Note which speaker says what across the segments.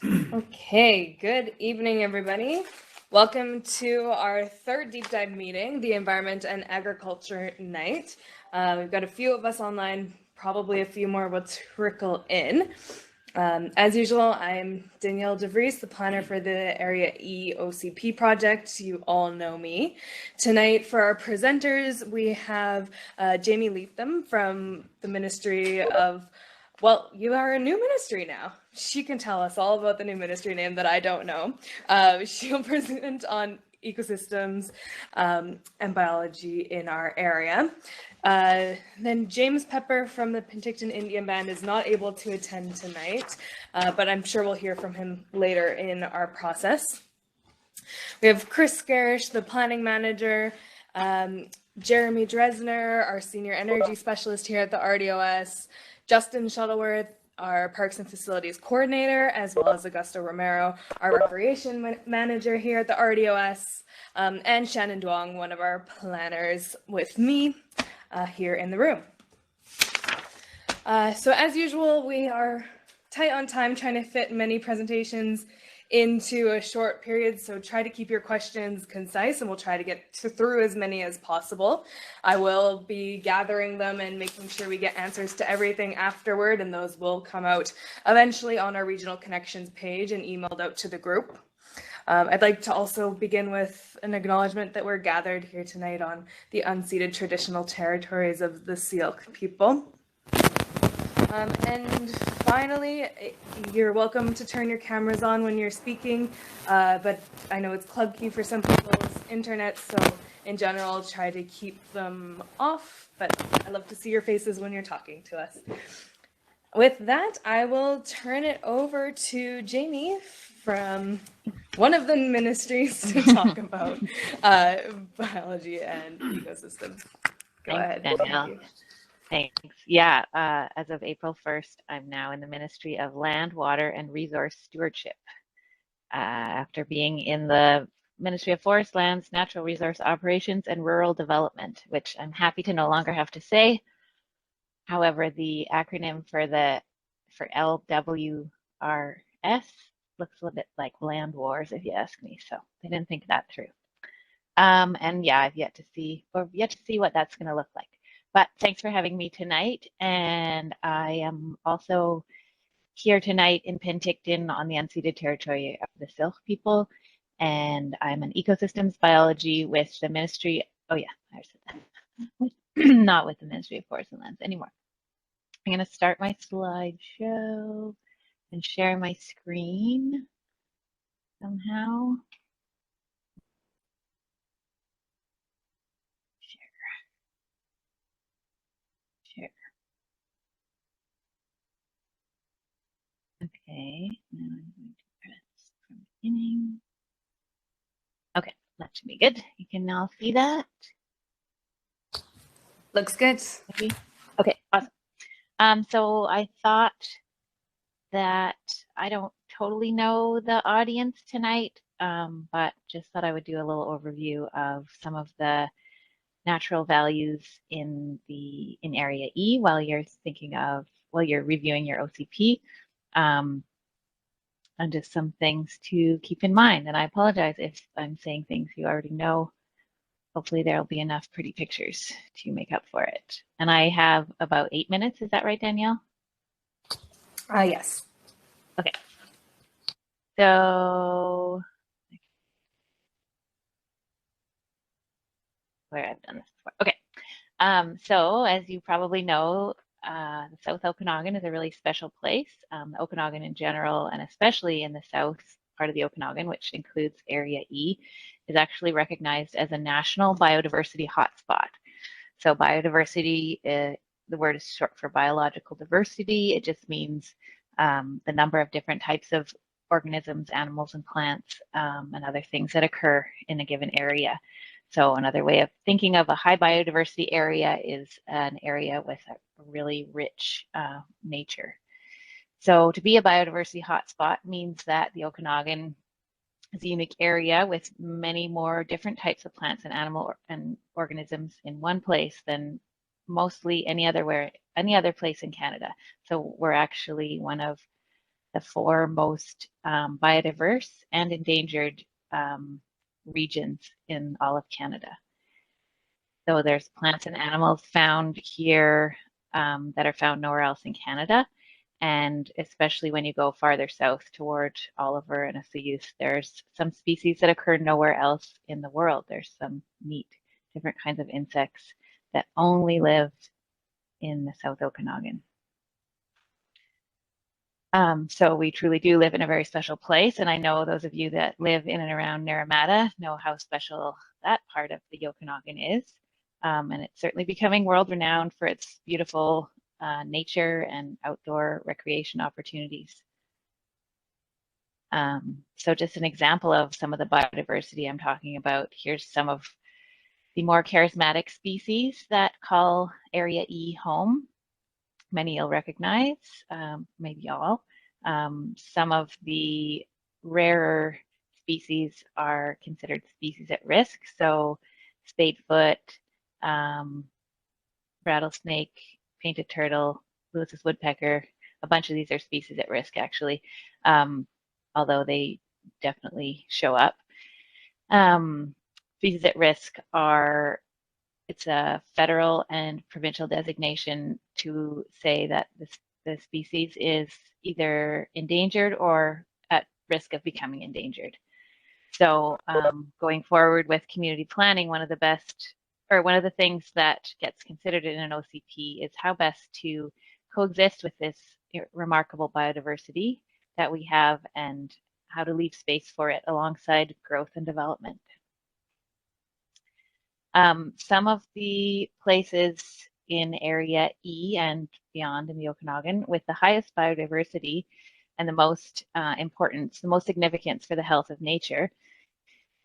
Speaker 1: Okay, good evening, everybody. Welcome to our third deep dive meeting, the Environment and Agriculture Night. We've got a few of us online, probably a few more will trickle in. As usual, I'm Danielle DeVries, the planner for the Area E OCP project. You all know me. Tonight, for our presenters, we have Jamie Leatham from the Ministry of well, you are a new ministry now. She can tell us all about the new ministry name that I don't know. She'll present on ecosystems and biology in our area. Then James Pepper from the Penticton Indian Band is not able to attend tonight, but I'm sure we'll hear from him later in our process. We have Chris Garish, the planning manager, Jeremy Dresner, our senior energy specialist here at the RDOS, Justin Shuttleworth, our Parks and Facilities Coordinator, as well as Augusto Romero, our Recreation Manager here at the RDOS, and Shannon Duong, one of our planners with me here in the room. So as usual, we are tight on time trying to fit many presentations into a short period, so try to keep your questions concise and we'll try to get through as many as possible. I will be gathering them and making sure we get answers to everything afterward, and those will come out eventually on our regional connections page and emailed out to the group. I'd like to also begin with an acknowledgement that we're gathered here tonight on the unceded traditional territories of the Syilx people. And finally, you're welcome to turn your cameras on when you're speaking, but I know it's club key for some people's internet, so in general, try to keep them off, but I love to see your faces when you're talking to us. With that, I will turn it over to Jamie from one of the ministries to talk about biology and ecosystems. Go ahead.
Speaker 2: Danielle. Thanks. Yeah, as of April 1st, I'm now in the Ministry of Land, Water, and Resource Stewardship. After being in the Ministry of Forest Lands, Natural Resource Operations, and Rural Development, which I'm happy to no longer have to say. However, the acronym for LWRS looks a little bit like land wars, if you ask me. So they didn't think that through. And yeah, I've yet to see what that's going to look like. But thanks for having me tonight. And I am also here tonight in Penticton on the unceded territory of the Syilx people. And I'm an ecosystems biology with the Ministry, oh yeah, I said that. Not with the Ministry of Forests and Lands anymore. I'm going to start my slideshow and share my screen somehow. Okay, now I'm going to press from beginning. Okay, that should be good. You can now see that.
Speaker 1: Looks good.
Speaker 2: Okay, awesome. So I thought that I don't totally know the audience tonight, but just thought I would do a little overview of some of the natural values in Area E while you're reviewing your OCP. And just some things to keep in mind. And I apologize if I'm saying things you already know. Hopefully there'll be enough pretty pictures to make up for it. And I have about 8 minutes. Is that right, Danielle?
Speaker 1: Yes.
Speaker 2: Okay. So where I've done this before. Okay. So as you probably know, the South Okanagan is a really special place. The Okanagan in general, and especially in the south part of the Okanagan, which includes Area E, is actually recognized as a national biodiversity hotspot. So biodiversity, the word is short for biological diversity. It just means the number of different types of organisms, animals, and plants, and other things that occur in a given area. So another way of thinking of a high biodiversity area is an area with a really rich nature. So to be a biodiversity hotspot means that the Okanagan is a unique area with many more different types of plants and animal and organisms in one place than mostly any other place in Canada. So we're actually one of the 4 most biodiverse and endangered regions in all of Canada. So there's plants and animals found here that are found nowhere else in Canada. And especially when you go farther south toward Oliver and Assayas, there's some species that occur nowhere else in the world. There's some neat different kinds of insects that only live in the South Okanagan. So we truly do live in a very special place. And I know those of you that live in and around Naramata know how special that part of the Okanagan is. And it's certainly becoming world renowned for its beautiful nature and outdoor recreation opportunities. So just an example of some of the biodiversity I'm talking about. Here's some of the more charismatic species that call Area E home. Many you'll recognize, maybe all. Some of the rarer species are considered species at risk. So spadefoot, rattlesnake, painted turtle, Lewis's woodpecker, a bunch of these are species at risk actually, although they definitely show up. Species at risk are, it's a federal and provincial designation to say that the species is either endangered or at risk of becoming endangered. So going forward with community planning, one of the things that gets considered in an OCP is how best to coexist with this remarkable biodiversity that we have and how to leave space for it alongside growth and development. Some of the places in Area E and beyond in the Okanagan with the highest biodiversity and the most importance, the most significance for the health of nature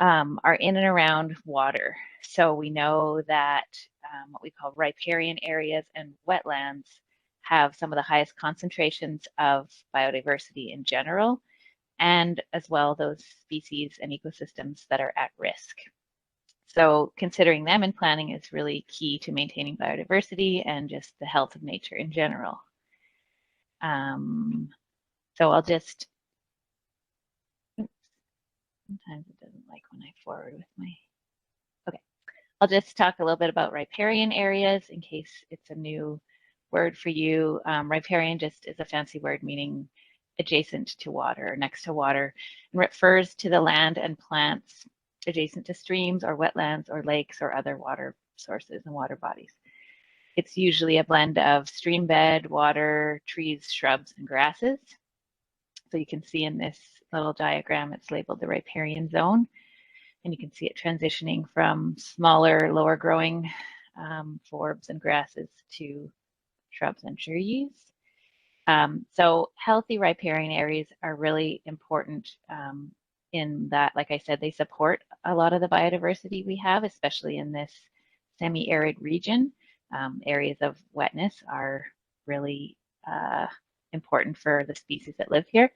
Speaker 2: are in and around water. So we know that what we call riparian areas and wetlands have some of the highest concentrations of biodiversity in general, and as well those species and ecosystems that are at risk. So considering them in planning is really key to maintaining biodiversity and just the health of nature in general. So I'll just, sometimes it doesn't like when I forward with my, okay. I'll just talk a little bit about riparian areas in case it's a new word for you. Riparian just is a fancy word meaning adjacent to water, or next to water, and refers to the land and plants adjacent to streams or wetlands or lakes or other water sources and water bodies. It's usually a blend of stream bed, water, trees, shrubs, and grasses. So you can see in this little diagram, it's labeled the riparian zone. And you can see it transitioning from smaller, lower growing forbs and grasses to shrubs and trees. So healthy riparian areas are really important in that, like I said, they support a lot of the biodiversity we have, especially in this semi-arid region. Areas of wetness are really important for the species that live here.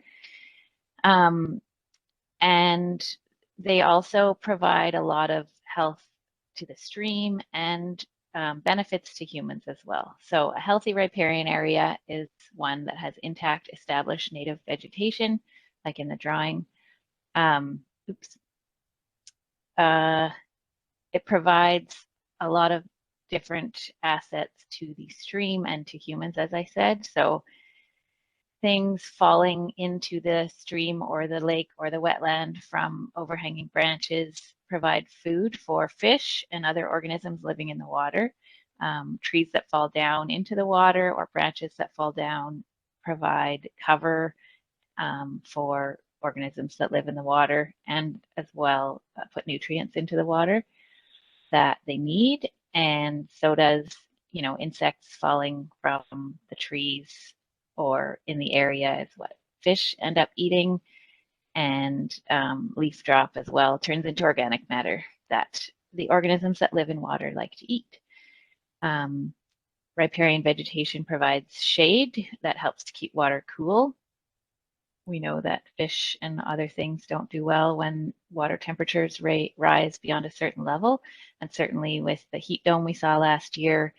Speaker 2: And they also provide a lot of health to the stream and benefits to humans as well. So a healthy riparian area is one that has intact, established native vegetation, like in the drawing. It provides a lot of different assets to the stream and to humans, as I said. So things falling into the stream or the lake or the wetland from overhanging branches provide food for fish and other organisms living in the water. Trees that fall down into the water or branches that fall down provide cover for organisms that live in the water, and as well put nutrients into the water that they need. And so does, you know, insects falling from the trees or in the area is what fish end up eating, and leaf drop as well turns into organic matter that the organisms that live in water like to eat. Riparian vegetation provides shade that helps to keep water cool. We know that fish and other things don't do well when water temperatures rise beyond a certain level, and certainly with the heat dome we saw last year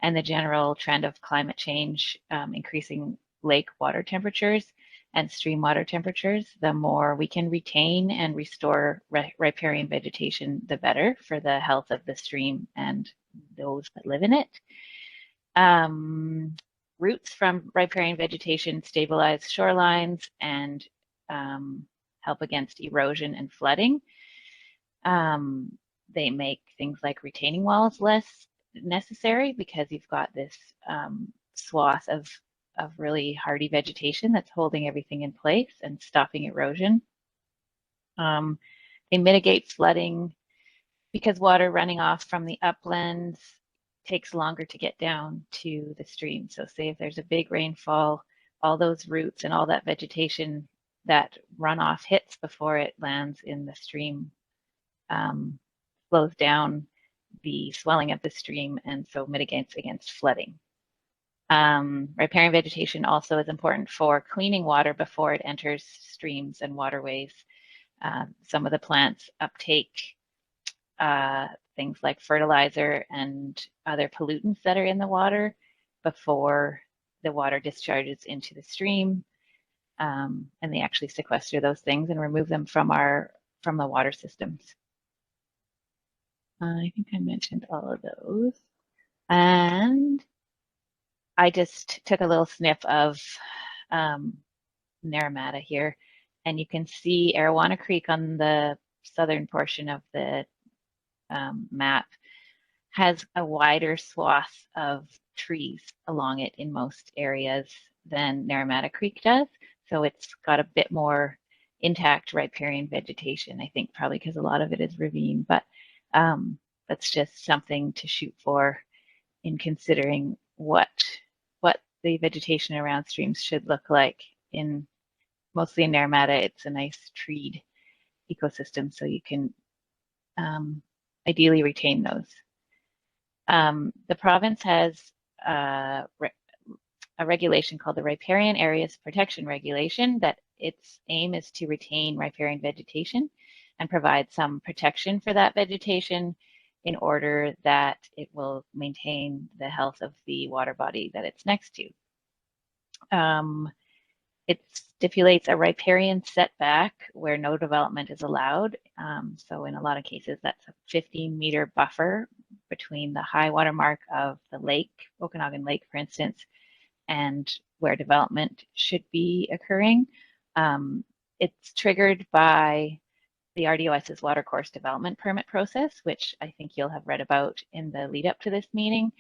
Speaker 2: and the general trend of climate change increasing lake water temperatures, and stream water temperatures, the more we can retain and restore riparian vegetation, the better for the health of the stream and those that live in it. Roots from riparian vegetation stabilize shorelines and help against erosion and flooding. They make things like retaining walls less necessary because you've got this swath of really hardy vegetation that's holding everything in place and stopping erosion. They mitigate flooding because water running off from the uplands takes longer to get down to the stream. So say if there's a big rainfall, all those roots and all that vegetation, that runoff hits before it lands in the stream, slows down the swelling of the stream and so mitigates against flooding. Riparian vegetation also is important for cleaning water before it enters streams and waterways. Some of the plants uptake things like fertilizer and other pollutants that are in the water before the water discharges into the stream. And they actually sequester those things and remove them from the water systems. I think I mentioned all of those. And I just took a little sniff of Naramata here, and you can see Arawana Creek on the southern portion of the map has a wider swath of trees along it in most areas than Naramata Creek does. So it's got a bit more intact riparian vegetation, I think probably because a lot of it is ravine, but that's just something to shoot for in considering what the vegetation around streams should look like. Mostly in Naramata, it's a nice treed ecosystem, so you can ideally retain those. The province has a regulation called the Riparian Areas Protection Regulation that its aim is to retain riparian vegetation and provide some protection for that vegetation in order that it will maintain the health of the water body that it's next to. It stipulates a riparian setback where no development is allowed. So in a lot of cases, that's a 15-meter buffer between the high water mark of the lake, Okanagan Lake, for instance, and where development should be occurring. It's triggered by the RDOS's water course development permit process, which I think you'll have read about in the lead up to this meeting.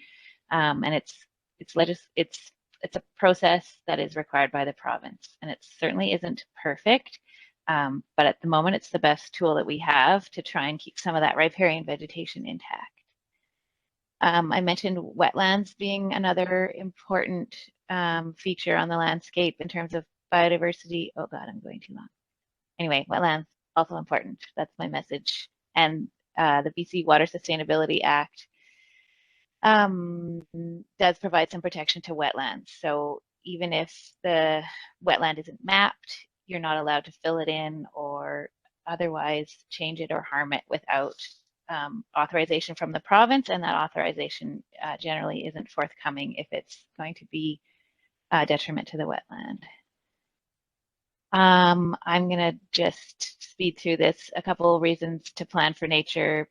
Speaker 2: And it's a process that is required by the province, and it certainly isn't perfect, but at the moment it's the best tool that we have to try and keep some of that riparian vegetation intact. I mentioned wetlands being another important feature on the landscape in terms of biodiversity. Oh God, I'm going too long. Anyway, wetlands, also important. That's my message. And the BC Water Sustainability Act does provide some protection to wetlands. So even if the wetland isn't mapped, you're not allowed to fill it in or otherwise change it or harm it without authorization from the province, and that authorization generally isn't forthcoming if it's going to be a detriment to the wetland. I'm going to just speed through this. A couple of reasons to plan for nature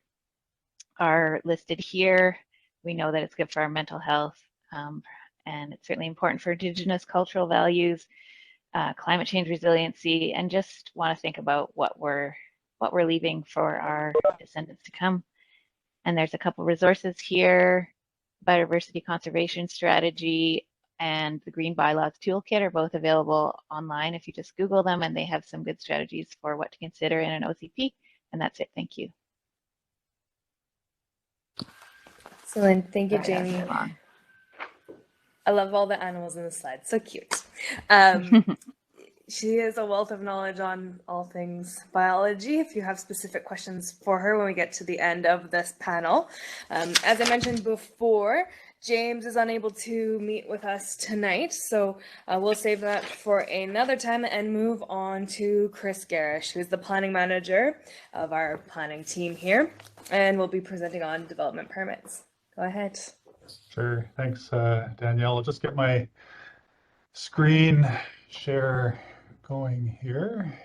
Speaker 2: are listed here. We know that it's good for our mental health, and it's certainly important for Indigenous cultural values, climate change resiliency, and just want to think about what we're leaving for our descendants to come. And there's a couple resources here. Biodiversity conservation strategy and the Green Bylaws Toolkit are both available online if you just Google them, and they have some good strategies for what to consider in an OCP. And that's it. Thank you.
Speaker 1: Excellent. Thank you, Jamie. I love all the animals in the slide. So cute. She is a wealth of knowledge on all things biology. If you have specific questions for her when we get to the end of this panel. As I mentioned before, James is unable to meet with us tonight, so we'll save that for another time and move on to Chris Garish, who is the planning manager of our planning team here, and will be presenting on development permits. Go ahead.
Speaker 3: Sure. Thanks, Danielle. I'll just get my screen share going here.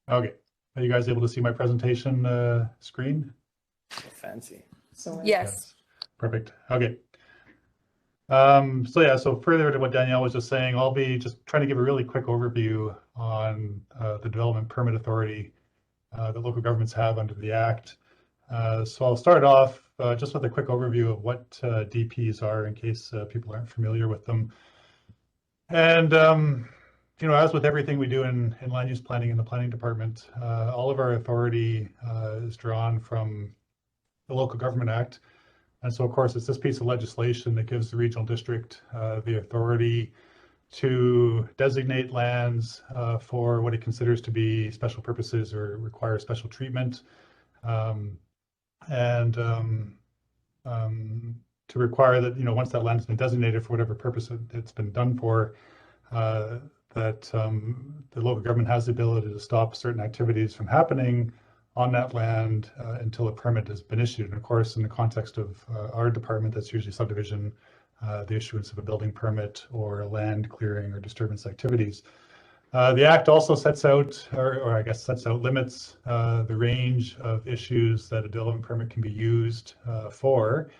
Speaker 3: Okay, are you guys able to see my presentation screen?
Speaker 4: Fancy.
Speaker 1: Yes.
Speaker 3: Yes. Perfect. Okay. So further to what Danielle was just saying, I'll be just trying to give a really quick overview on the development permit authority that local governments have under the Act. So I'll start off just with a quick overview of what DPs are in case people aren't familiar with them. And as with everything we do in land use planning in the planning department, all of our authority is drawn from the Local Government Act. And so, of course, it's this piece of legislation that gives the regional district the authority to designate lands for what it considers to be special purposes or require special treatment, and to require that, once that land has been designated for whatever purpose it's been done for, that the local government has the ability to stop certain activities from happening on that land until a permit has been issued. And of course, in the context of our department, that's usually subdivision, the issuance of a building permit or land clearing or disturbance activities. The Act also sets out, or I guess sets out limits, the range of issues that a development permit can be used for.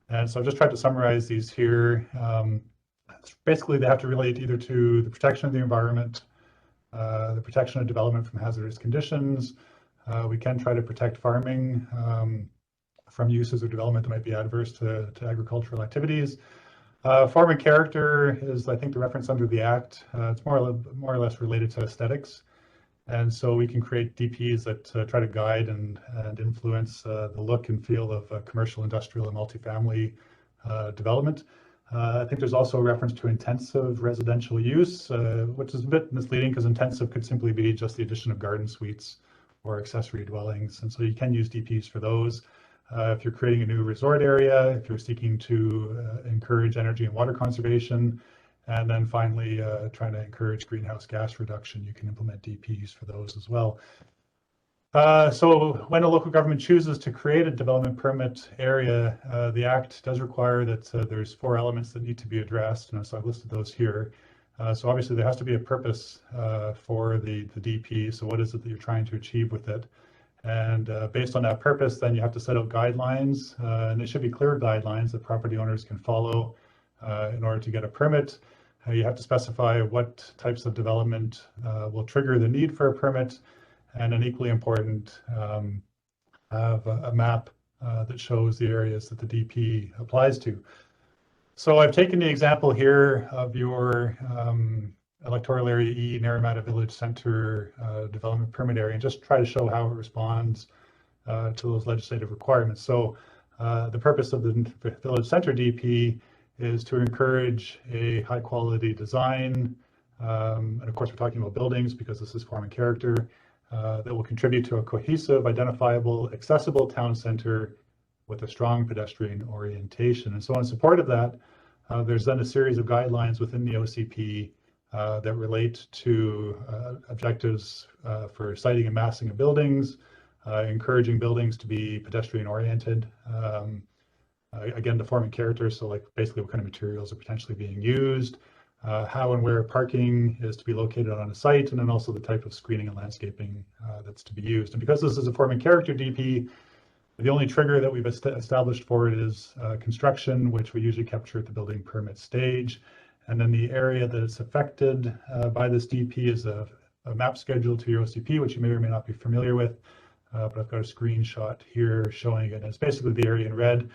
Speaker 3: And so I've just tried to summarize these here. Basically, they have to relate either to the protection of the environment, the protection of development from hazardous conditions. We can try to protect farming from uses of development that might be adverse to agricultural activities. Form and character is, I think, the reference under the Act. It's more or less related to aesthetics. And so we can create DPs that try to guide and influence the look and feel of commercial, industrial, and multifamily development. I think there's also a reference to intensive residential use, which is a bit misleading because intensive could simply be just the addition of garden suites or accessory dwellings. And so you can use DPs for those. If you're creating a new resort area, if you're seeking to encourage energy and water conservation, and then finally trying to encourage greenhouse gas reduction, you can implement DPs for those as well. So when a local government chooses to create a development permit area, the Act does require that there's 4 elements that need to be addressed, and so I've listed those here. So obviously there has to be a purpose for the DP. So what is it that you're trying to achieve with it? And based on that purpose, then you have to set out guidelines, and they should be clear guidelines that property owners can follow in order to get a permit. You have to specify what types of development will trigger the need for a permit, and an equally important, have a map that shows the areas that the DP applies to. So I've taken the example here of your Electoral Area E, Naramata Village Center development permit area, and just try to show how it responds to those legislative requirements. So the purpose of the Village Center DP is to encourage a high quality design. And of course, we're talking about buildings because this is form and character that will contribute to a cohesive, identifiable, accessible town center with a strong pedestrian orientation. And so in support of that, there's then a series of guidelines within the OCP that relate to objectives for siting and massing of buildings, encouraging buildings to be pedestrian oriented. Again, the form and character, so like basically what kind of materials are potentially being used, how and where parking is to be located on a site, and then also the type of screening and landscaping that's to be used. And because this is a form and character DP, the only trigger that we've established for it is construction, which we usually capture at the building permit stage. And then the area that is affected by this DP is a map schedule to your OCP, which you may or may not be familiar with, but I've got a screenshot here showing it. And it's basically the area in red.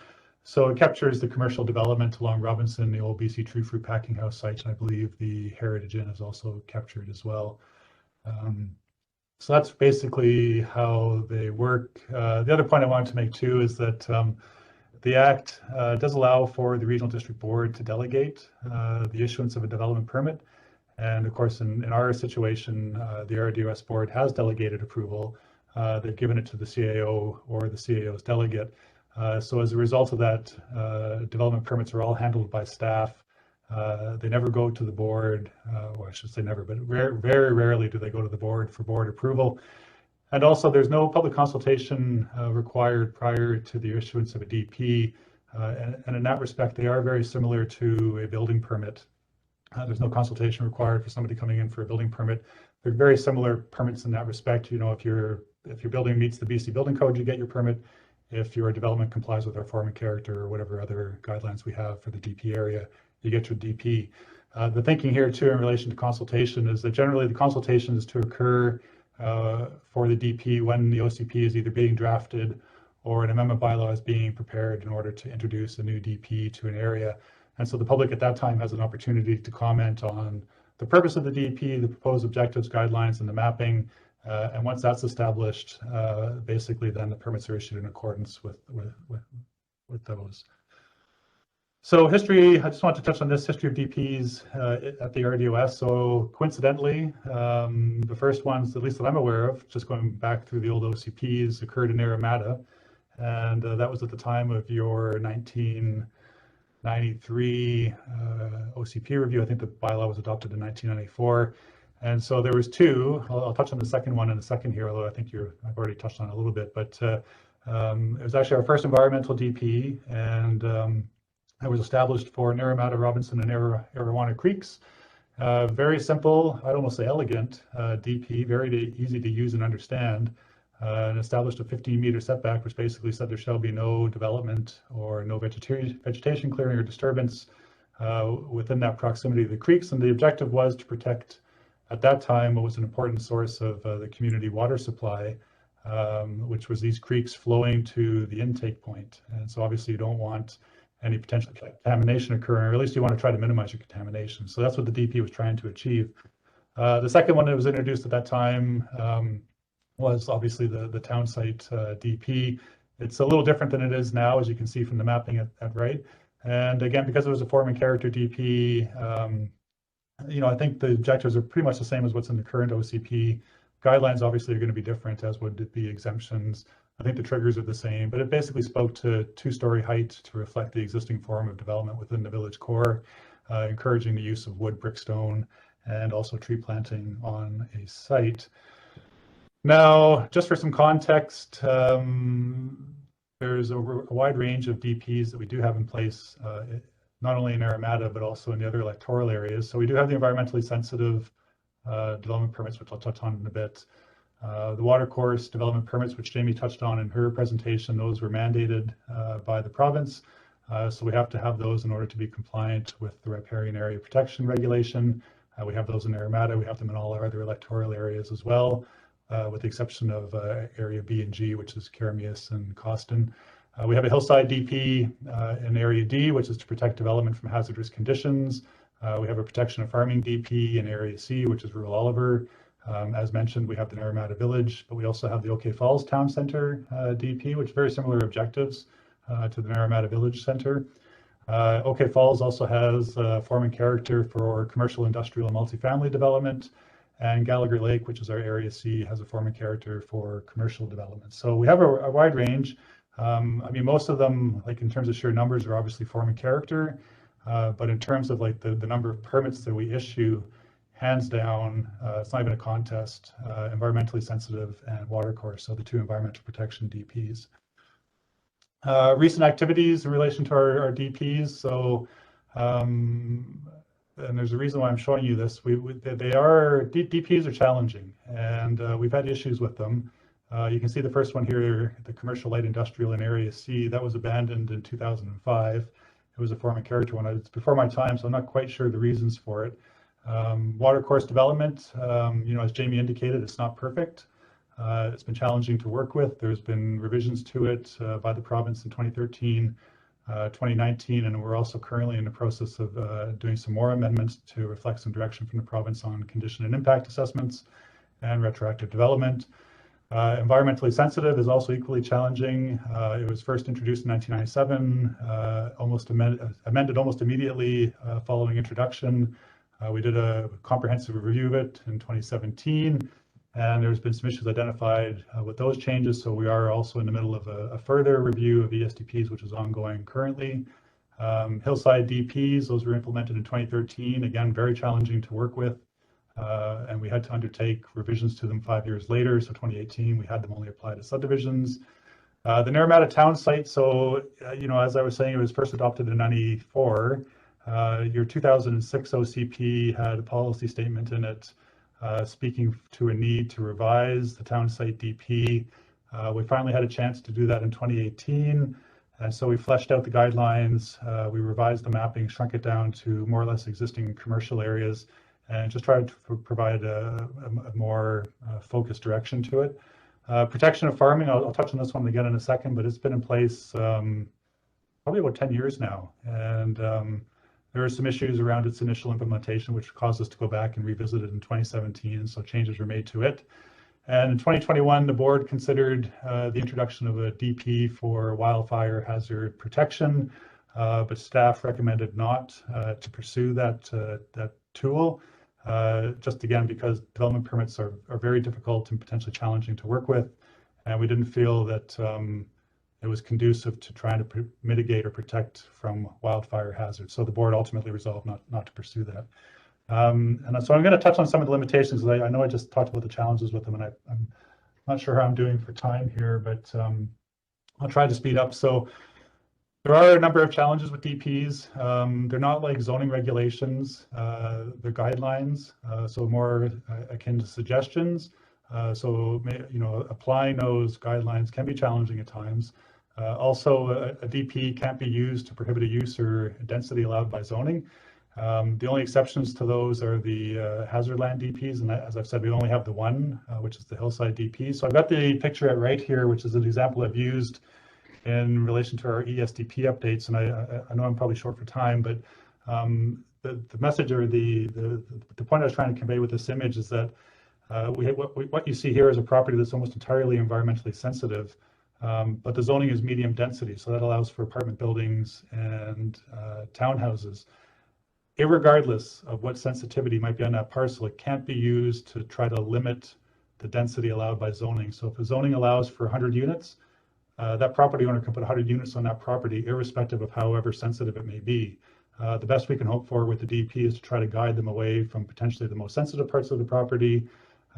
Speaker 3: So it captures the commercial development along Robinson, the old BC True Fruit Packing House site, and I believe the Heritage Inn is also captured as well. So that's basically how they work. The other point I wanted to make too is that the Act does allow for the Regional District Board to delegate the issuance of a development permit. And of course, in our situation, the RDOS Board has delegated approval. They've given it to the CAO or the CAO's delegate. So as a result of that, development permits are all handled by staff. They never go to the board, or I should say never, but very rarely do they go to the board for board approval. And also, there's no public consultation required prior to the issuance of a DP. And in that respect, they are very similar to a building permit. There's no consultation required for somebody coming in for a building permit. They're very similar permits in that respect. You know, if your building meets the BC Building Code, you get your permit. If your development complies with our form and character or whatever other guidelines we have for the DP area, you get your DP. The thinking here too in relation to consultation is that generally the consultation is to occur for the DP when the OCP is either being drafted or an amendment bylaw is being prepared in order to introduce a new DP to an area. And so the public at that time has an opportunity to comment on the purpose of the DP, the proposed objectives, guidelines, and the mapping. And once that's established, basically then the permits are issued in accordance with those. So history, I just want to touch on this history of DPs at the RDOS. So coincidentally, the first ones, at least that I'm aware of, just going back through the old OCPs, occurred in Naramata. And that was at the time of your 1993 OCP review. I think the bylaw was adopted in 1994. And so there was two. I'll touch on the second one in a second here, although I think I've already touched on it a little bit. But it was actually our first environmental DP, and it was established for Naramata, Robinson, and Arawana Creeks. Very simple, I'd almost say elegant DP, very easy to use and understand. And established a 15-meter setback, which basically said there shall be no development or no vegetation clearing or disturbance within that proximity of the creeks. And the objective was to protect, at that time, what was an important source of the community water supply, which was these creeks flowing to the intake point. And so obviously you don't want any potential contamination occurring, or at least you want to try to minimize your contamination. So that's what the DP was trying to achieve. The second one that was introduced at that time was obviously the town site DP. It's a little different than it is now, as you can see from the mapping at right. And again, because it was a form and character DP, you know, I think the objectives are pretty much the same as what's in the current OCP. Guidelines obviously are going to be different, as would the exemptions. I think the triggers are the same, but it basically spoke to two-story height to reflect the existing form of development within the village core, encouraging the use of wood, brickstone, and also tree planting on a site. Now, just for some context, there's a wide range of DPs that we do have in place, not only in Naramata, but also in the other electoral areas. So we do have the environmentally sensitive development permits, which I'll touch on in a bit. The watercourse development permits, which Jamie touched on in her presentation, those were mandated by the province. So we have to have those in order to be compliant with the Riparian Area Protection Regulation. We have those in Naramata. We have them in all our other electoral areas as well, with the exception of Area B and G, which is Karamias and Coston. We have a hillside DP in Area D, which is to protect development from hazardous conditions. We have a protection of farming DP in Area C, which is rural Oliver. As mentioned, we have the Naramata Village, but we also have the OK Falls Town Center DP, which very similar objectives to the Naramata Village Center. OK Falls also has form and character for commercial, industrial, and multifamily development. And Gallagher Lake, which is our Area C, has a form and character for commercial development. So we have a wide range. I mean, most of them, like in terms of sheer numbers, are obviously form and character. But in terms of like the number of permits that we issue, hands down, it's not even a contest, environmentally sensitive and watercourse, so the two environmental protection DPs. Recent activities in relation to our DPs. So, and there's a reason why I'm showing you this. DPs are challenging, and we've had issues with them. You can see the first one here, the commercial light industrial in Area C, that was abandoned in 2005. It was a form and character one. It's before my time, so I'm not quite sure the reasons for it. Watercourse development, you know, as Jamie indicated, it's not perfect. It's been challenging to work with. There's been revisions to it by the province in 2013, 2019, and we're also currently in the process of doing some more amendments to reflect some direction from the province on condition and impact assessments and retroactive development. Environmentally sensitive is also equally challenging. It was first introduced in 1997, amended almost immediately following introduction. We did a comprehensive review of it in 2017, and there's been some issues identified with those changes. So we are also in the middle of a further review of ESDPs, which is ongoing currently. Hillside DPs, those were implemented in 2013. Again, very challenging to work with. and we had to undertake revisions to them 5 years later. So 2018, we had them only apply to subdivisions. The Naramata town site, so, as I was saying, it was first adopted in 94. Your 2006 OCP had a policy statement in it speaking to a need to revise the town site DP. We finally had a chance to do that in 2018. And so we fleshed out the guidelines, we revised the mapping, shrunk it down to more or less existing commercial areas, and just tried to provide a more focused direction to it. Protection of farming, I'll touch on this one again in a second, but it's been in place probably about 10 years now. And there are some issues around its initial implementation, which caused us to go back and revisit it in 2017. So changes were made to it. And in 2021, the board considered the introduction of a DP for wildfire hazard protection, but staff recommended not to pursue that tool, just again, because development permits are very difficult and potentially challenging to work with. And we didn't feel that it was conducive to trying to mitigate or protect from wildfire hazards. So the board ultimately resolved not to pursue that. And so I'm going to touch on some of the limitations. I know I just talked about the challenges with them, and I'm not sure how I'm doing for time here, but I'll try to speed up. So there are a number of challenges with DPs. They're not like zoning regulations, they're guidelines, so more akin to suggestions. So applying those guidelines can be challenging at times. Also, a DP can't be used to prohibit a use or density allowed by zoning. The only exceptions to those are the hazard land DPs, and as I've said, we only have the one, which is the hillside DP. So I've got the picture at right here, which is an example I've used in relation to our ESDP updates. And I know I'm probably short for time, but the message or the point I was trying to convey with this image is that what you see here is a property that's almost entirely environmentally sensitive, but the zoning is medium density, so that allows for apartment buildings and townhouses. Irregardless of what sensitivity might be on that parcel, it can't be used to try to limit the density allowed by zoning. So if the zoning allows for 100 units, that property owner can put 100 units on that property, irrespective of however sensitive it may be. The best we can hope for with the DP is to try to guide them away from potentially the most sensitive parts of the property,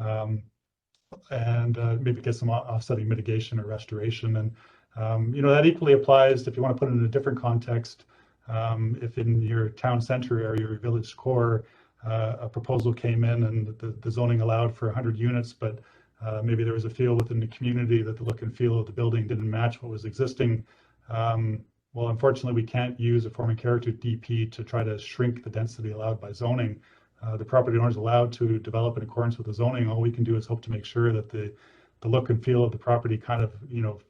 Speaker 3: and maybe get some offsetting mitigation or restoration. And that equally applies if you want to put it in a different context. If in your town center area or village core, a proposal came in and the zoning allowed for 100 units, but maybe there was a feel within the community that the look and feel of the building didn't match what was existing. Well, unfortunately, we can't use a form and character DP to try to shrink the density allowed by zoning. The property owner is allowed to develop in accordance with the zoning. All we can do is hope to make sure that the look and feel of the property kind of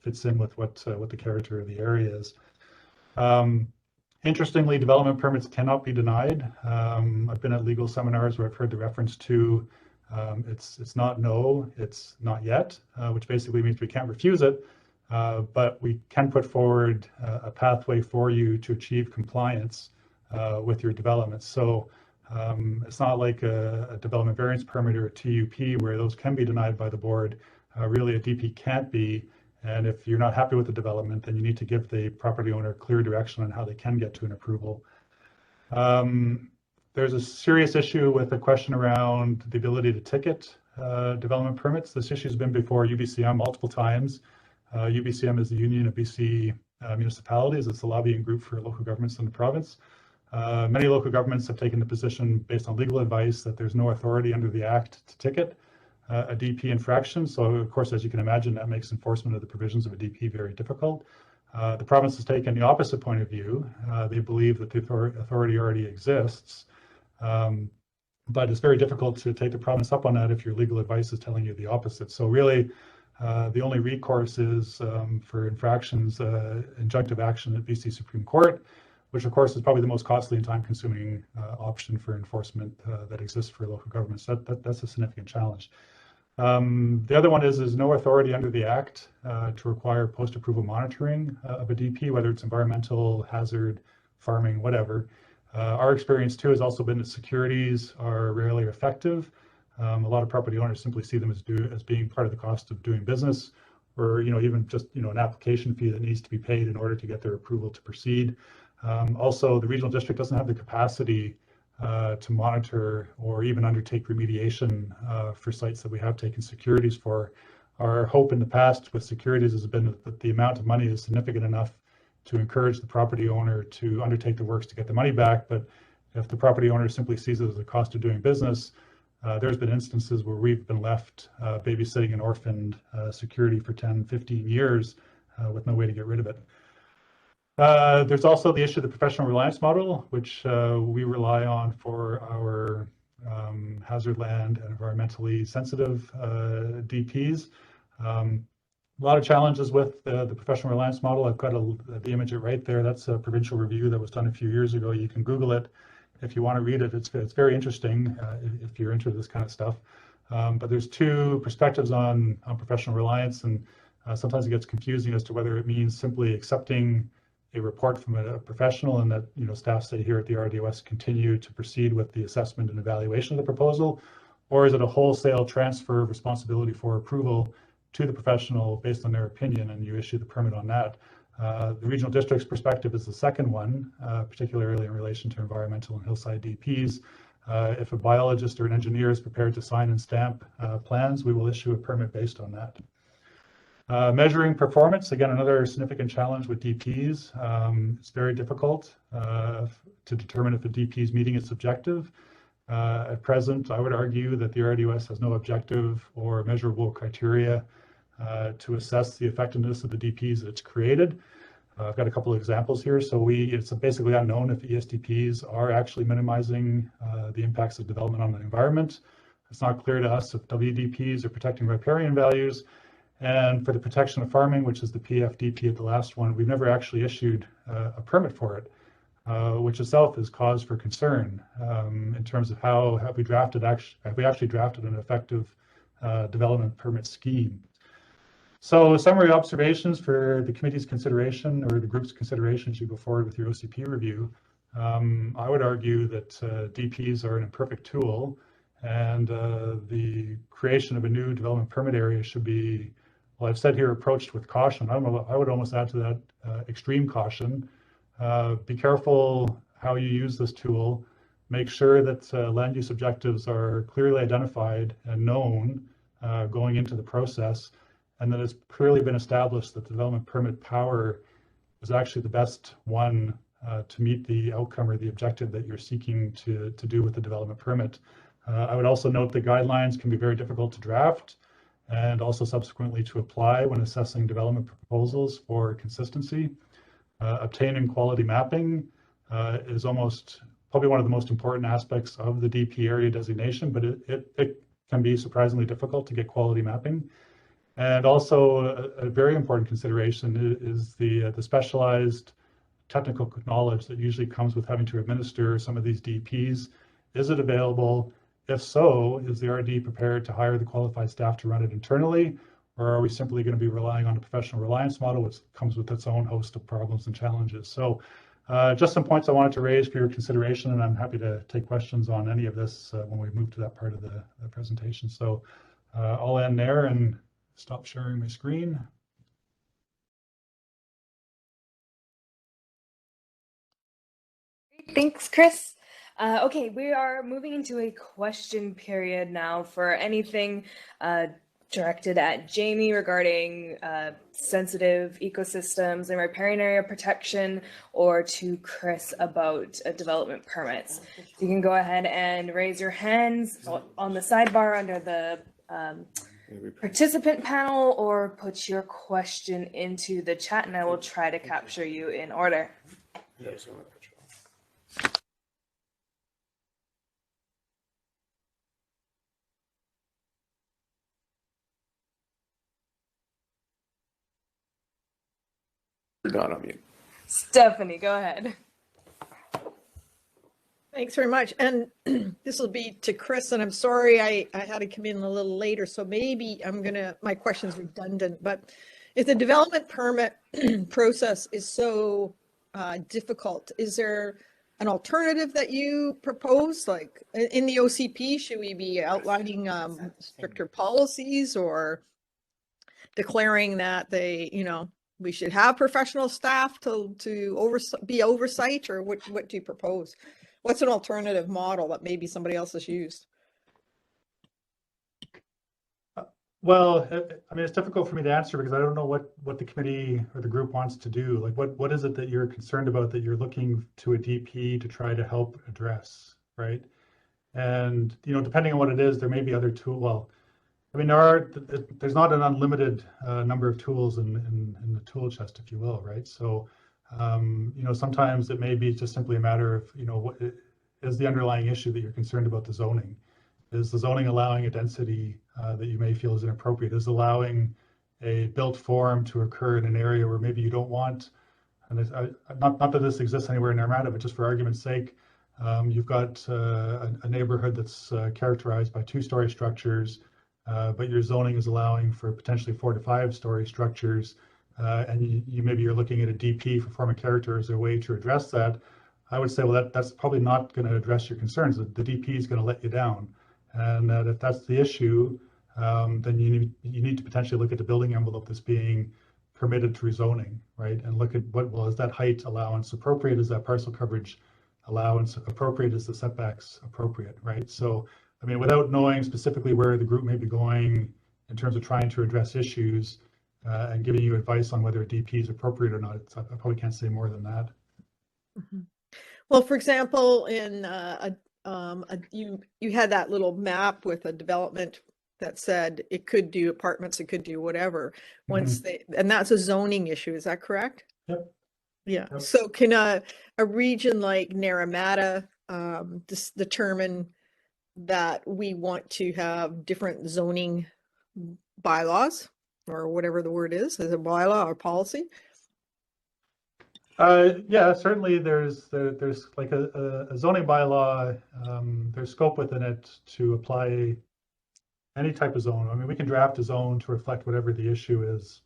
Speaker 3: fits in with what the character of the area is. Interestingly, development permits cannot be denied. I've been at legal seminars where I've heard the reference to it's not no, it's not yet, which basically means we can't refuse it, but we can put forward a pathway for you to achieve compliance with your development. So it's not like a development variance permit or a TUP where those can be denied by the board. Really, a DP can't be. And if you're not happy with the development, then you need to give the property owner clear direction on how they can get to an approval. There's a serious issue with a question around the ability to ticket development permits. This issue has been before UBCM multiple times. UBCM is the Union of BC Municipalities. It's the lobbying group for local governments in the province. Many local governments have taken the position based on legal advice that there's no authority under the Act to ticket a DP infraction. So of course, as you can imagine, that makes enforcement of the provisions of a DP very difficult. The province has taken the opposite point of view. They believe that the authority already exists, but it's very difficult to take the province up on that if your legal advice is telling you the opposite. So really, the only recourse is for infractions, injunctive action at BC Supreme Court, which of course is probably the most costly and time-consuming option for enforcement that exists for local governments. That's a significant challenge. The other one is no authority under the Act to require post-approval monitoring of a DP, whether it's environmental, hazard, farming, whatever. Our experience too has also been that securities are rarely effective. A lot of property owners simply see them as being part of the cost of doing business, or even just an application fee that needs to be paid in order to get their approval to proceed. Also, the regional district doesn't have the capacity to monitor or even undertake remediation for sites that we have taken securities for. Our hope in the past with securities has been that the amount of money is significant enough to encourage the property owner to undertake the works to get the money back. But if the property owner simply sees it as a cost of doing business, there's been instances where we've been left babysitting an orphaned security for 10, 15 years with no way to get rid of it. There's also the issue of the professional reliance model, which we rely on for our hazard land and environmentally sensitive DPs. A lot of challenges with the professional reliance model. I've got the image right there. That's a provincial review that was done a few years ago. You can Google it if you want to read it. It's very interesting if you're into this kind of stuff. But there's two perspectives on professional reliance, and sometimes it gets confusing as to whether it means simply accepting a report from a professional and that staff say here at the RDOS continue to proceed with the assessment and evaluation of the proposal, or is it a wholesale transfer of responsibility for approval to the professional based on their opinion and you issue the permit on that. The regional district's perspective is the second one, particularly in relation to environmental and hillside DPs. If a biologist or an engineer is prepared to sign and stamp plans, we will issue a permit based on that. Measuring performance, again, another significant challenge with DPs. It's very difficult to determine if a DP is meeting its objective. At present, I would argue that the RDOS has no objective or measurable criteria to assess the effectiveness of the DPs that it's created. I've got a couple of examples here. So it's basically unknown if ESDPs are actually minimizing the impacts of development on the environment. It's not clear to us if WDPs are protecting riparian values. And for the protection of farming, which is the PFDP at the last one, we've never actually issued a permit for it, which itself is cause for concern in terms of how have we actually drafted an effective development permit scheme. So summary observations for the committee's consideration or the group's consideration as you go forward with your OCP review. I would argue that DPs are an imperfect tool, and the creation of a new development permit area should be, well, I've said here, approached with caution. I would almost add to that extreme caution. Be careful how you use this tool. Make sure that land use objectives are clearly identified and known going into the process, and that it's clearly been established that the development permit power is actually the best one to meet the outcome or the objective that you're seeking to do with the development permit. I would also note that guidelines can be very difficult to draft and also subsequently to apply when assessing development proposals for consistency. Obtaining quality mapping is probably one of the most important aspects of the DP area designation, but it can be surprisingly difficult to get quality mapping. And also a very important consideration is the specialized technical knowledge that usually comes with having to administer some of these DPs. Is it available? If so, is the RD prepared to hire the qualified staff to run it internally? Or are we simply going to be relying on a professional reliance model, which comes with its own host of problems and challenges? So just some points I wanted to raise for your consideration, and I'm happy to take questions on any of this when we move to that part of the presentation. So I'll end there and stop sharing my screen.
Speaker 1: Thanks, Chris. Okay, we are moving into a question period now for anything directed at Jamie regarding sensitive ecosystems and riparian area protection, or to Chris about development permits. So you can go ahead and raise your hands on the sidebar under the participant panel, or put your question into the chat, and I will try to capture you in order.
Speaker 4: Not on mute.
Speaker 1: Stephanie, go ahead.
Speaker 5: Thanks very much. And this will be to Chris, and I'm sorry I had to come in a little later, so maybe my question's redundant, but if the development permit process is so difficult, is there an alternative that you propose? Like in the OCP, should we be outlining stricter policies, or declaring that we should have professional staff to be oversight, or what do you propose? What's an alternative model that maybe somebody else has used?
Speaker 3: Well, I mean, it's difficult for me to answer because I don't know what the committee or the group wants to do. Like, what is it that you're concerned about that you're looking to a DP to try to help address, right? And, you know, depending on what it is, there may be other tools. Well, I mean, there's not an unlimited number of tools in the tool chest, if you will, right? So, you know, sometimes it may be just simply a matter of, you know, what is the underlying issue that you're concerned about the zoning? Is the zoning allowing a density that you may feel is inappropriate? Is allowing a built form to occur in an area where maybe you don't want, and not that this exists anywhere in Naramata, but just for argument's sake, you've got a neighborhood that's characterized by 2-story structures, but your zoning is allowing for potentially 4 to 5-story structures, and maybe you're looking at a DP for form of character as a way to address that. I would say, well, that's probably not going to address your concerns. The DP is going to let you down. And that if that's the issue, then you need to potentially look at the building envelope that's being permitted through zoning, right? And look at well, is that height allowance appropriate? Is that parcel coverage allowance appropriate? Is the setbacks appropriate, right? So, I mean, without knowing specifically where the group may be going in terms of trying to address issues and giving you advice on whether a DP is appropriate or not, I probably can't say more than that.
Speaker 5: Mm-hmm. Well, for example, in you had that little map with a development that said it could do apartments, it could do whatever. Once and that's a zoning issue, is that correct?
Speaker 3: Yep.
Speaker 5: Yeah.
Speaker 3: Yep.
Speaker 5: So can a region like Naramata determine that we want to have different zoning bylaws, or whatever the word is a bylaw or policy?
Speaker 3: Yeah, certainly there's like a zoning bylaw, there's scope within it to apply any type of zone. I mean, we can draft a zone to reflect whatever the issue is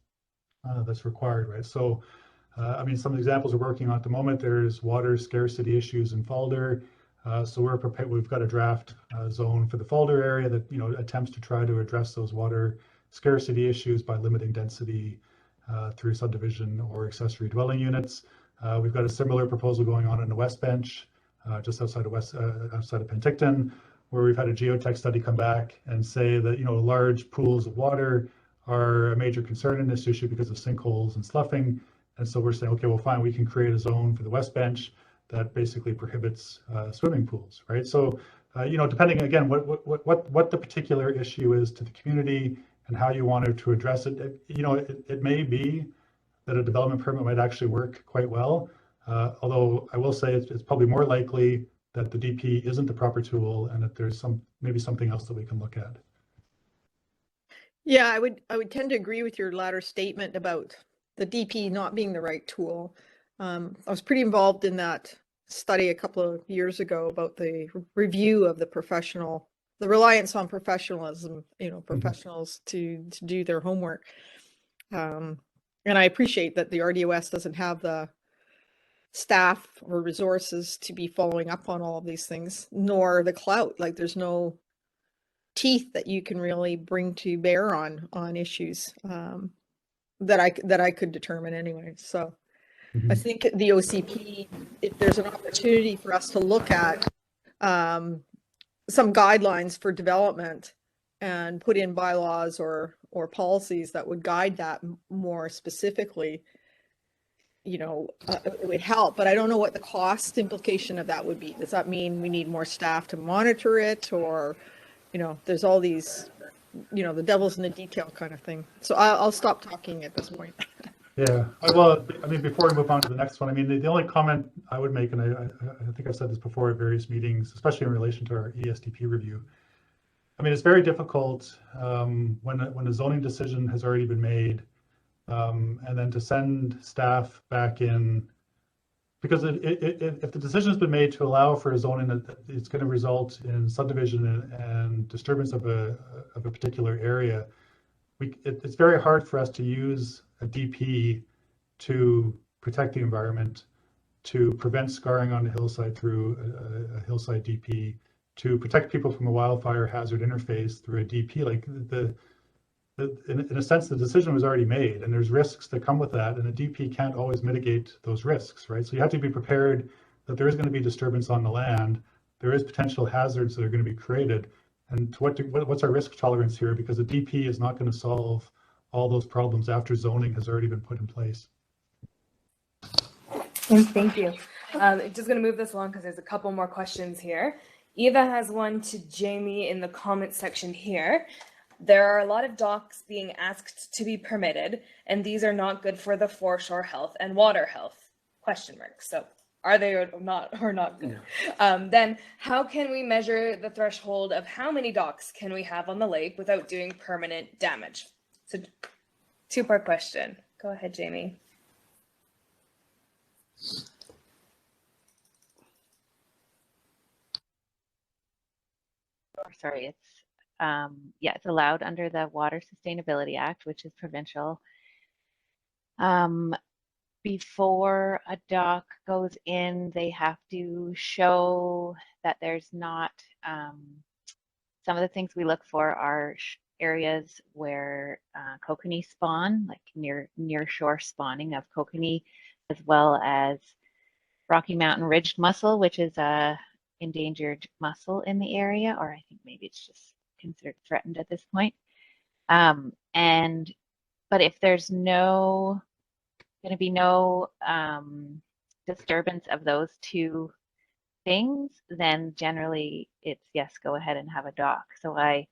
Speaker 3: that's required, right? So, I mean, some examples we're working on at the moment, there's water scarcity issues in Falder. So we've got a draft zone for the Falder area that, you know, attempts to try to address those water scarcity issues by limiting density through subdivision or accessory dwelling units. We've got a similar proposal going on in the West Bench, just outside of Penticton, where we've had a geotech study come back and say that, you know, large pools of water are a major concern in this issue because of sinkholes and sloughing. And so we're saying, okay, well, fine, we can create a zone for the West Bench that basically prohibits swimming pools, right? So, you know, depending again what the particular issue is to the community and how you want to address it, you know, it may be that a development permit might actually work quite well. Although I will say it's probably more likely that the DP isn't the proper tool and that there's maybe something else that we can look at.
Speaker 5: Yeah, I would tend to agree with your latter statement about the DP not being the right tool. I was pretty involved in that study a couple of years ago about the review of the reliance on professionalism, you know, professionals to do their homework. And I appreciate that the RDOS doesn't have the staff or resources to be following up on all of these things, nor the clout. Like, there's no teeth that you can really bring to bear on issues that I could determine anyway. So I think the OCP, if there's an opportunity for us to look at some guidelines for development and put in bylaws or policies that would guide that more specifically, you know, it would help. But I don't know what the cost implication of that would be. Does that mean we need more staff to monitor it, or, you know, there's all these, you know, the devil's in the detail kind of thing. So I'll stop talking at this point.
Speaker 3: Yeah, well, I mean, before we move on to the next one, I mean, the only comment I would make, and I think I've said this before at various meetings, especially in relation to our ESDP review. I mean, it's very difficult when a zoning decision has already been made, and then to send staff back in, because if the decision has been made to allow for a zoning, it's going to result in subdivision and disturbance of a particular area. It's very hard for us to use a DP to protect the environment, to prevent scarring on the hillside through a hillside DP, to protect people from a wildfire hazard interface through a DP. Like in a sense, the decision was already made, and there's risks that come with that, and a DP can't always mitigate those risks, right? So you have to be prepared that there is going to be disturbance on the land. There is potential hazards that are going to be created. And what's our risk tolerance here? Because the DP is not going to solve all those problems after zoning has already been put in place.
Speaker 1: Thank you. Just going to move this along because there's a couple more questions here. Eva has one to Jamie in the comment section here. There are a lot of docks being asked to be permitted, and these are not good for the foreshore health and water health? Question mark. So are they or not good? Yeah. Then how can we measure the threshold of how many docks can we have on the lake without doing permanent damage? So two-part question. Go ahead, Jamie.
Speaker 2: Sorry, it's allowed under the Water Sustainability Act, which is provincial. Before a dock goes in, they have to show that there's not, some of the things we look for are areas where kokanee spawn, like near shore spawning of kokanee, as well as Rocky Mountain ridged mussel, which is a endangered mussel in the area, or I think maybe it's just considered threatened at this point. But if there's going to be no disturbance of those two things, then generally it's yes, go ahead and have a dock. So I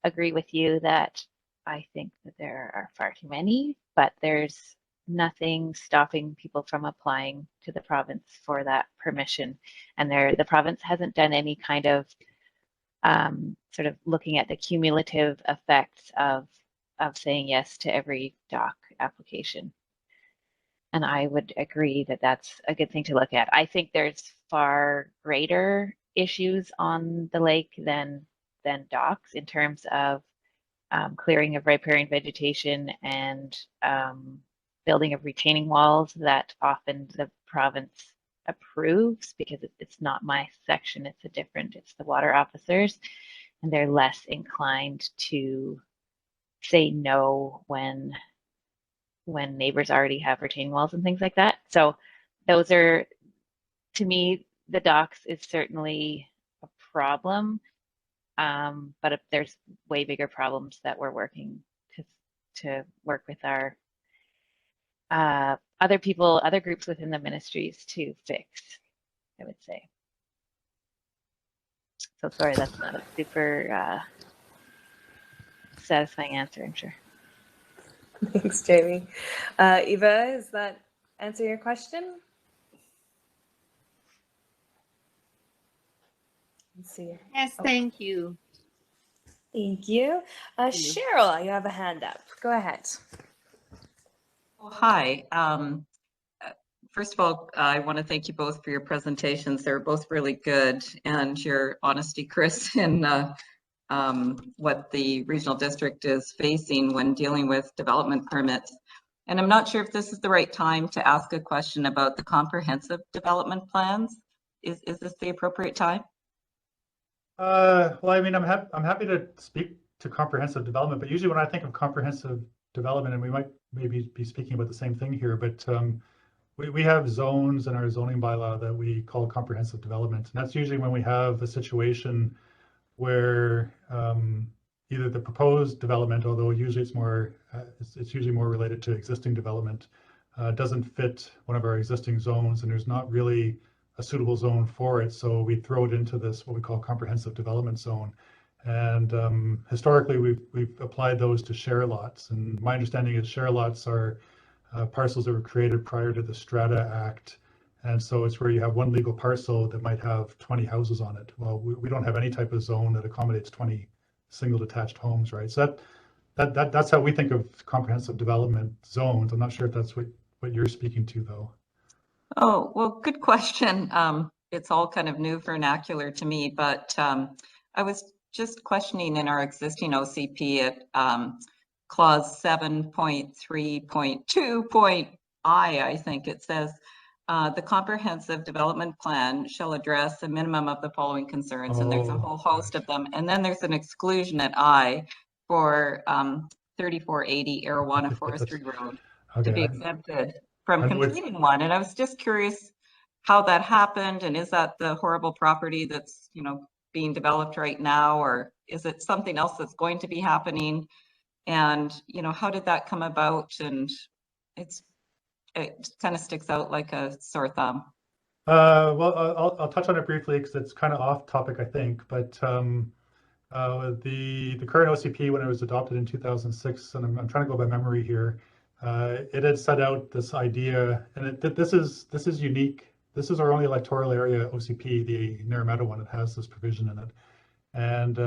Speaker 2: agree with you that I think that there are far too many, but there's nothing stopping people from applying to the province for that permission. And the province hasn't done any kind of sort of looking at the cumulative effects of saying yes to every dock application. And I would agree that that's a good thing to look at. I think there's far greater issues on the lake than docks in terms of clearing of riparian vegetation and building of retaining walls that often the province approves because it's not my section, it's the water officers, and they're less inclined to say no when neighbors already have retaining walls and things like that. So those are, to me, the docks is certainly a problem, but there's way bigger problems that we're working to work with our other groups within the ministries to fix, I would say. So sorry, that's not a super satisfying answer, I'm sure.
Speaker 1: Thanks, Jamie. Eva, does that answer your question? Let's see.
Speaker 6: Yes, thank you.
Speaker 1: Thank you. Cheryl, you have a hand up. Go ahead.
Speaker 7: Oh, hi. First of all, I want to thank you both for your presentations. They're both really good, and your honesty, Chris, in what the regional district is facing when dealing with development permits. And I'm not sure if this is the right time to ask a question about the comprehensive development plans. Is this the appropriate time?
Speaker 3: Well, I mean, I'm happy to speak to comprehensive development, but usually when I think of comprehensive development, and we might maybe be speaking about the same thing here, but we have zones in our zoning bylaw that we call comprehensive development, and that's usually when we have a situation where either the proposed development, although usually it's usually more related to existing development, doesn't fit one of our existing zones, and there's not really a suitable zone for it, so we throw it into this what we call comprehensive development zone. And historically, we've applied those to share lots, and my understanding is share lots are parcels that were created prior to the Strata Act. And so it's where you have one legal parcel that might have 20 houses on it. Well, we don't have any type of zone that accommodates 20 single detached homes, right? So that's how we think of comprehensive development zones. I'm not sure if that's what you're speaking to, though.
Speaker 7: Oh, well, good question. It's all kind of new vernacular to me, but I was just questioning in our existing OCP at clause 7.3.2.I, I think it says, the comprehensive development plan shall address a minimum of the following concerns, and there's a whole host of them. And then there's an exclusion at I for 3480 Arawana Forestry Road to be exempted from completing one. And I was just curious how that happened, and is that the horrible property that's, being developed right now, or is it something else that's going to be happening? And, how did that come about? And it kind of sticks out like a sore thumb.
Speaker 3: Well, I'll touch on it briefly because it's kind of off topic, I think. But the current OCP, when it was adopted in 2006, and I'm trying to go by memory here, it had set out this idea, and this is unique. This is our only electoral area OCP, the Naramata one, that has this provision in it. And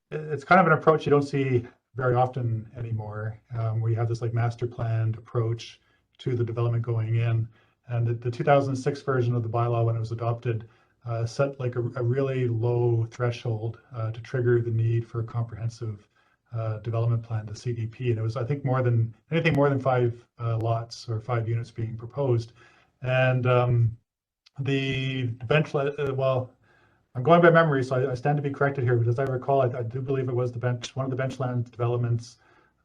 Speaker 3: it's kind of an approach you don't see very often anymore, where you have this like master planned approach to the development going in. And the 2006 version of the bylaw, when it was adopted, set like a really low threshold to trigger the need for a comprehensive development plan, the CDP. And it was, I think, anything more than 5 lots or 5 units being proposed. And the bench, well, I'm going by memory, so I stand to be corrected here, but as I recall, I do believe it was one of the benchland developments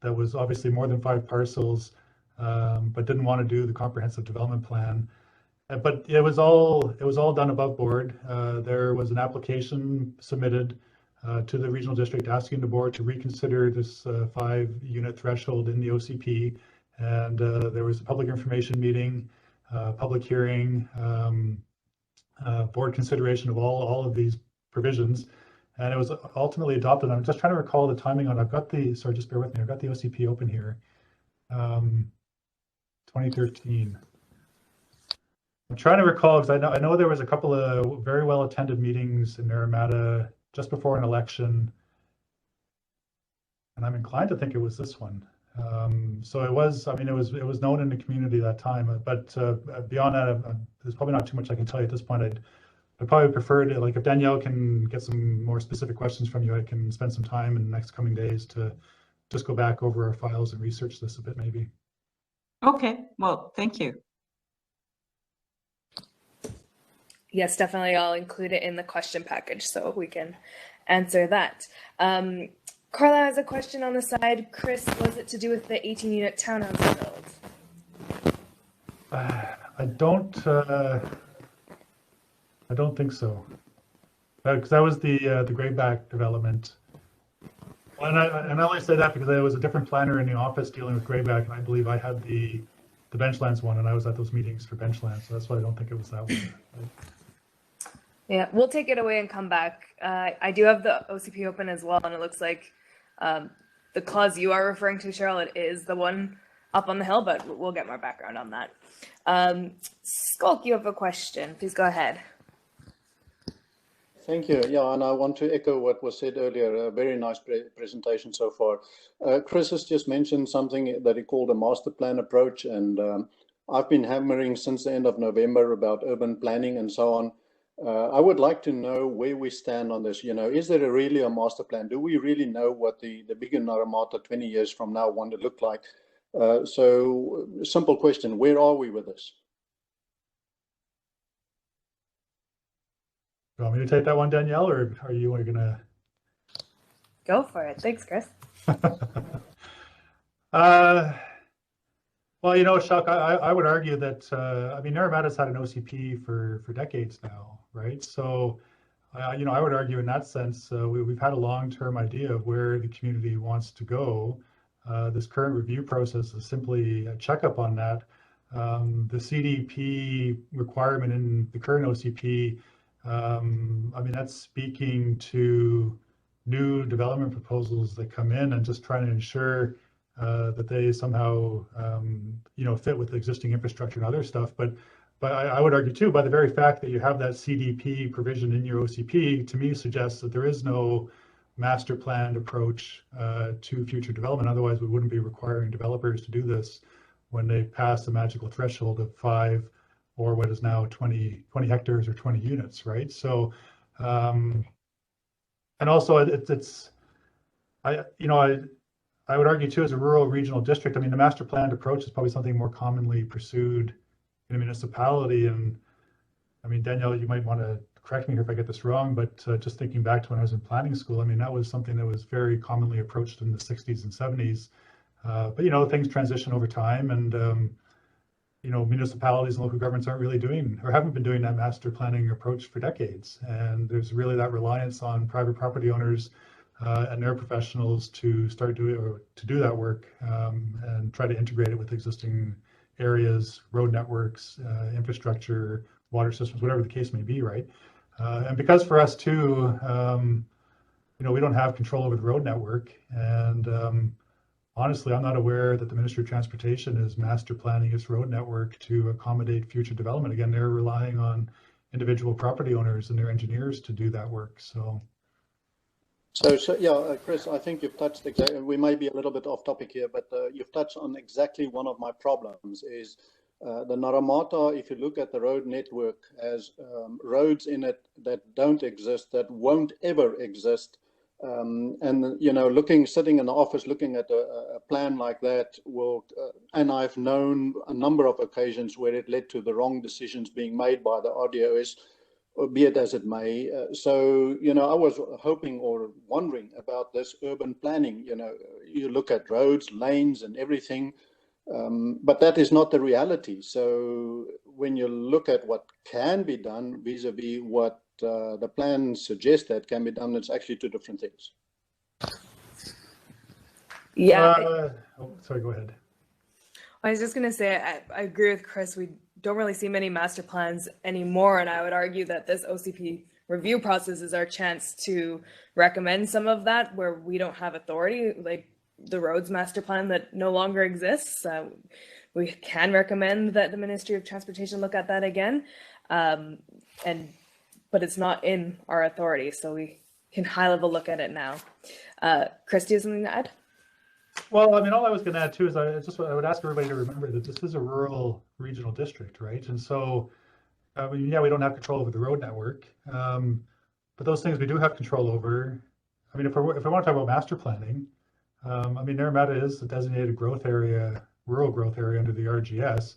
Speaker 3: that was obviously more than 5 parcels, but didn't want to do the comprehensive development plan. But it was all done above board. There was an application submitted to the regional district asking the board to reconsider this 5-unit threshold in the OCP. And there was a public information meeting, public hearing, board consideration of all of these provisions, and it was ultimately adopted. I'm just trying to recall the timing on. Sorry, just bear with me. I've got the OCP open here. 2013. I'm trying to recall because I know there was a couple of very well attended meetings in Naramata just before an election, and I'm inclined to think it was this one. So it was known in the community that time, but beyond that, there's probably not too much I can tell you at this point. I'd probably prefer to, like, if Danielle can get some more specific questions from you, I can spend some time in the next coming days to just go back over our files and research this a bit, maybe.
Speaker 7: Okay, well, thank you.
Speaker 1: Yes, definitely. I'll include it in the question package so we can answer that. Carla has a question on the side. Chris, was it to do with the 18-unit townhouse build?
Speaker 3: I don't think so. Because that was the Greyback development. Well, and I only say that because there was a different planner in the office dealing with Greyback, and I believe I had the Benchlands one, and I was at those meetings for Benchlands, so that's why I don't think it was that one.
Speaker 1: Yeah, we'll take it away and come back. I do have the OCP open as well, and it looks like the clause you are referring to, Cheryl, it is the one up on the hill, but we'll get more background on that. Skulk, you have a question. Please go ahead.
Speaker 6: Thank you. Yeah, and I want to echo what was said earlier. A very nice presentation so far. Chris has just mentioned something that he called a master plan approach, and I've been hammering since the end of November about urban planning and so on. I would like to know where we stand on this. Is there really a master plan? Do we really know what the bigger Naramata 20 years from now want to look like? So simple question, where are we with this?
Speaker 3: You want me to take that one, Danielle, or are you going to?
Speaker 1: Go for it. Thanks, Chris.
Speaker 3: Well, Chuck, I would argue that, Naramata's had an OCP for decades now, right? So, I would argue in that sense, we've had a long-term idea of where the community wants to go. This current review process is simply a checkup on that. The CDP requirement in the current OCP, that's speaking to new development proposals that come in and just trying to ensure that they somehow, fit with the existing infrastructure and other stuff. But I would argue too, by the very fact that you have that CDP provision in your OCP, to me suggests that there is no master planned approach to future development. Otherwise, we wouldn't be requiring developers to do this when they pass the magical threshold of 5 or what is now 20 hectares or 20 units, right? So, and also I would argue too, as a rural regional district, the master planned approach is probably something more commonly pursued in a municipality. And Danielle, you might want to correct me here if I get this wrong, but just thinking back to when I was in planning school, that was something that was very commonly approached in the 60s and 70s. But things transition over time, and municipalities and local governments aren't really doing or haven't been doing that master planning approach for decades. And there's really that reliance on private property owners and their professionals to start doing or to do that work and try to integrate it with existing areas, road networks, infrastructure, water systems, whatever the case may be, right? And because for us too, we don't have control over the road network, and honestly, I'm not aware that the Ministry of Transportation is master planning its road network to accommodate future development. Again, they're relying on individual property owners and their engineers to do that work. So
Speaker 6: yeah, Chris, I think you've touched exactly. We may be a little bit off topic here, but you've touched on exactly one of my problems. Is the Naramata, if you look at the road network, has roads in it that don't exist, that won't ever exist. And sitting in the office looking at a plan like that will, and I've known a number of occasions where it led to the wrong decisions being made by the RDOS, be it as it may. So I was hoping or wondering about this urban planning. You look at roads, lanes, and everything, but that is not the reality. So when you look at what can be done vis-a-vis what the plan suggests that can be done, it's actually two different things.
Speaker 1: Yeah.
Speaker 3: Sorry, go ahead.
Speaker 1: I was just going to say, I agree with Chris. We don't really see many master plans anymore. And I would argue that this OCP review process is our chance to recommend some of that where we don't have authority, like the roads master plan that no longer exists. We can recommend that the Ministry of Transportation look at that again. But it's not in our authority, so we can high level look at it now. Chris, do you have something to add?
Speaker 3: Well, I mean, all I was going to add too is I would ask everybody to remember that this is a rural regional district, right? And so, we don't have control over the road network, but those things we do have control over. I mean, if I want to talk about master planning, Naramata is a designated growth area, rural growth area under the RGS.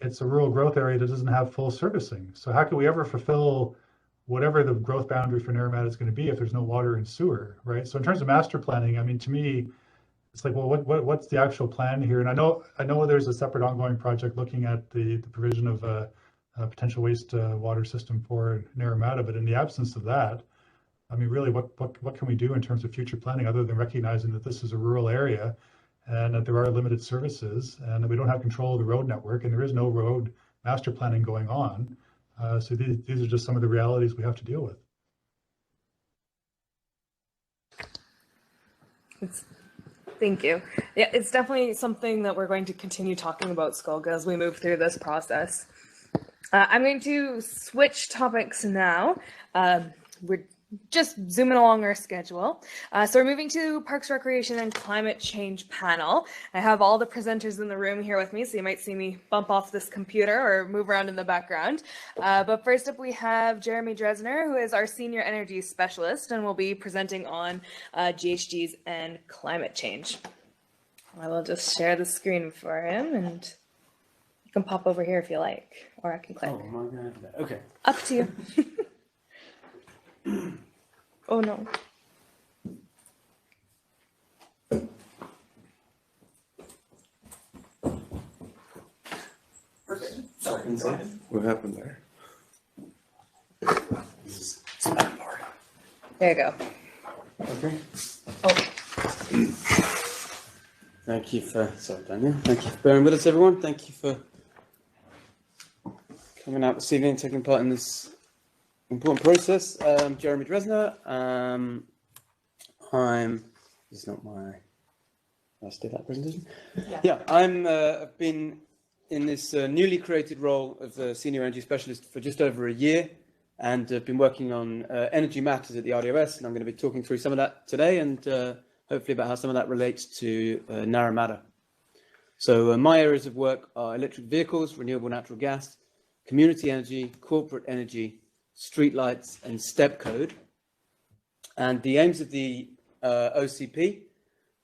Speaker 3: It's a rural growth area that doesn't have full servicing. So how can we ever fulfill whatever the growth boundary for Naramata is going to be if there's no water and sewer, right? So in terms of master planning, I mean, to me, it's like, well, what's the actual plan here? And I know there's a separate ongoing project looking at the provision of a potential waste water system for Naramata, but in the absence of that, I mean, really, what can we do in terms of future planning other than recognizing that this is a rural area and that there are limited services and that we don't have control of the road network and there is no road master planning going on. So these are just some of the realities we have to deal with.
Speaker 1: Thank you. Yeah, it's definitely something that we're going to continue talking about, Skolga, as we move through this process. I'm going to switch topics now. We're just zooming along our schedule. So we're moving to Parks, Recreation, and Climate Change panel. I have all the presenters in the room here with me, so you might see me bump off this computer or move around in the background. But first up, we have Jeremy Dresner, who is our Senior Energy Specialist and will be presenting on GHGs and climate change. I will just share the screen for him, and you can pop over here if you like, or I can click.
Speaker 8: Oh, am I gonna have that? Okay.
Speaker 1: Up to you. Oh no.
Speaker 8: Perfect. Sorry.
Speaker 4: What happened there?
Speaker 8: This is the bad part.
Speaker 1: There you go.
Speaker 8: Okay.
Speaker 1: Oh.
Speaker 8: Thank you for, sorry Daniel, thank you for bearing with us everyone. Thank you for coming out this evening and taking part in this important process. Jeremy Dresner. This is not my, I did that presentation? Yeah, I've been in this newly created role of Senior Energy Specialist for just over a year, and I've been working on energy matters at the RDOS, and I'm going to be talking through some of that today, and hopefully about how some of that relates to Naramata. So my areas of work are electric vehicles, renewable natural gas, community energy, corporate energy, streetlights, and step code. And the aims of the OCP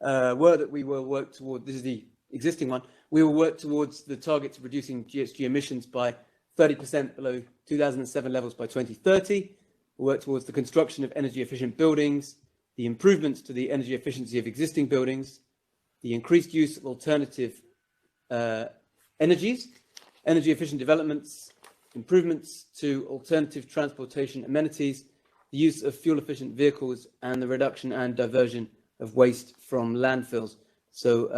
Speaker 8: were that we will work toward, this is the existing one, we will work towards the targets of reducing GHG emissions by 30% below 2007 levels by 2030. We'll work towards the construction of energy efficient buildings, the improvements to the energy efficiency of existing buildings, the increased use of alternative energies, energy efficient developments, improvements to alternative transportation amenities, the use of fuel efficient vehicles, and the reduction and diversion of waste from landfills. So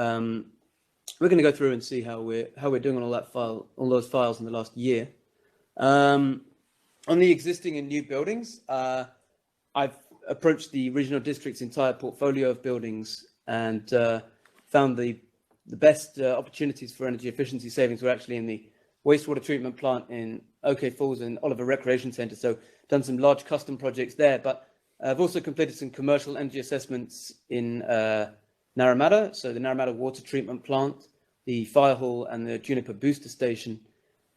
Speaker 8: we're going to go through and see how we're doing on all those files in the last year. On the existing and new buildings, I've approached the regional district's entire portfolio of buildings and found the best opportunities for energy efficiency savings were actually in the wastewater treatment plant in OK Falls and Oliver Recreation Centre. So done some large custom projects there, but I've also completed some commercial energy assessments in Naramata. So the Naramata water treatment plant, the fire hall and the Juniper booster station,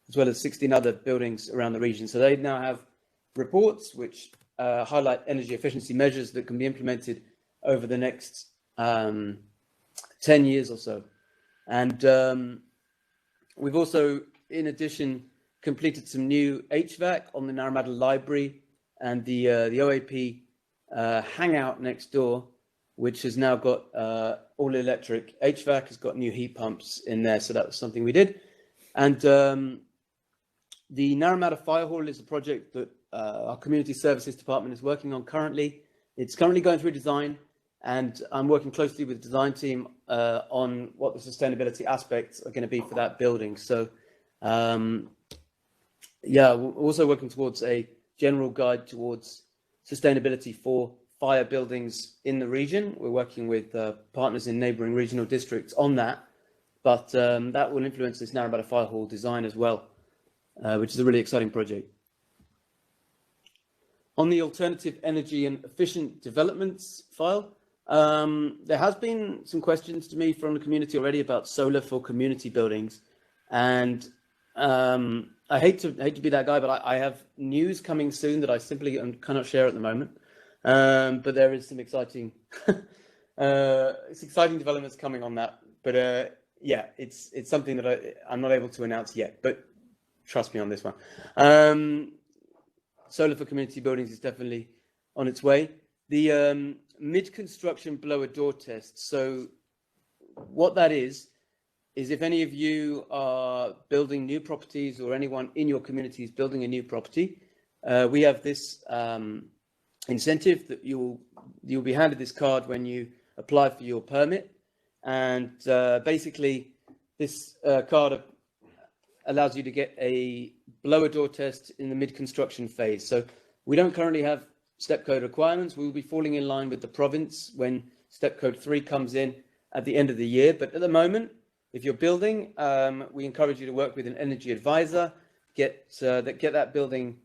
Speaker 8: as well as 16 other buildings around the region. So they now have reports which highlight energy efficiency measures that can be implemented over the next 10 years or so. And we've also, in addition, completed some new HVAC on the Naramata Library and the OAP hangout next door, which has now got all electric HVAC, has got new heat pumps in there. So that was something we did. And the Naramata Fire Hall is a project that our Community Services Department is working on currently. It's currently going through design, and I'm working closely with the design team on what the sustainability aspects are going to be for that building. So yeah, we're also working towards a general guide towards sustainability for fire buildings in the region. We're working with partners in neighbouring regional districts on that, but that will influence this Naramata Fire Hall design as well, which is a really exciting project. On the alternative energy and efficient developments file, there has been some questions to me from the community already about solar for community buildings, and I hate to be that guy, but I have news coming soon that I simply cannot share at the moment. But there is some exciting developments coming on that. But yeah, it's something that I'm not able to announce yet. But trust me on this one. Solar for community buildings is definitely on its way. The mid-construction blower door test. So what that is if any of you are building new properties or anyone in your community is building a new property, we have this incentive that you'll be handed this card when you apply for your permit. And basically this card allows you to get a blower door test in the mid-construction phase. So we don't currently have step code requirements. We will be falling in line with the province when step code 3 comes in at the end of the year. But at the moment, if you're building, we encourage you to work with an energy advisor, get that building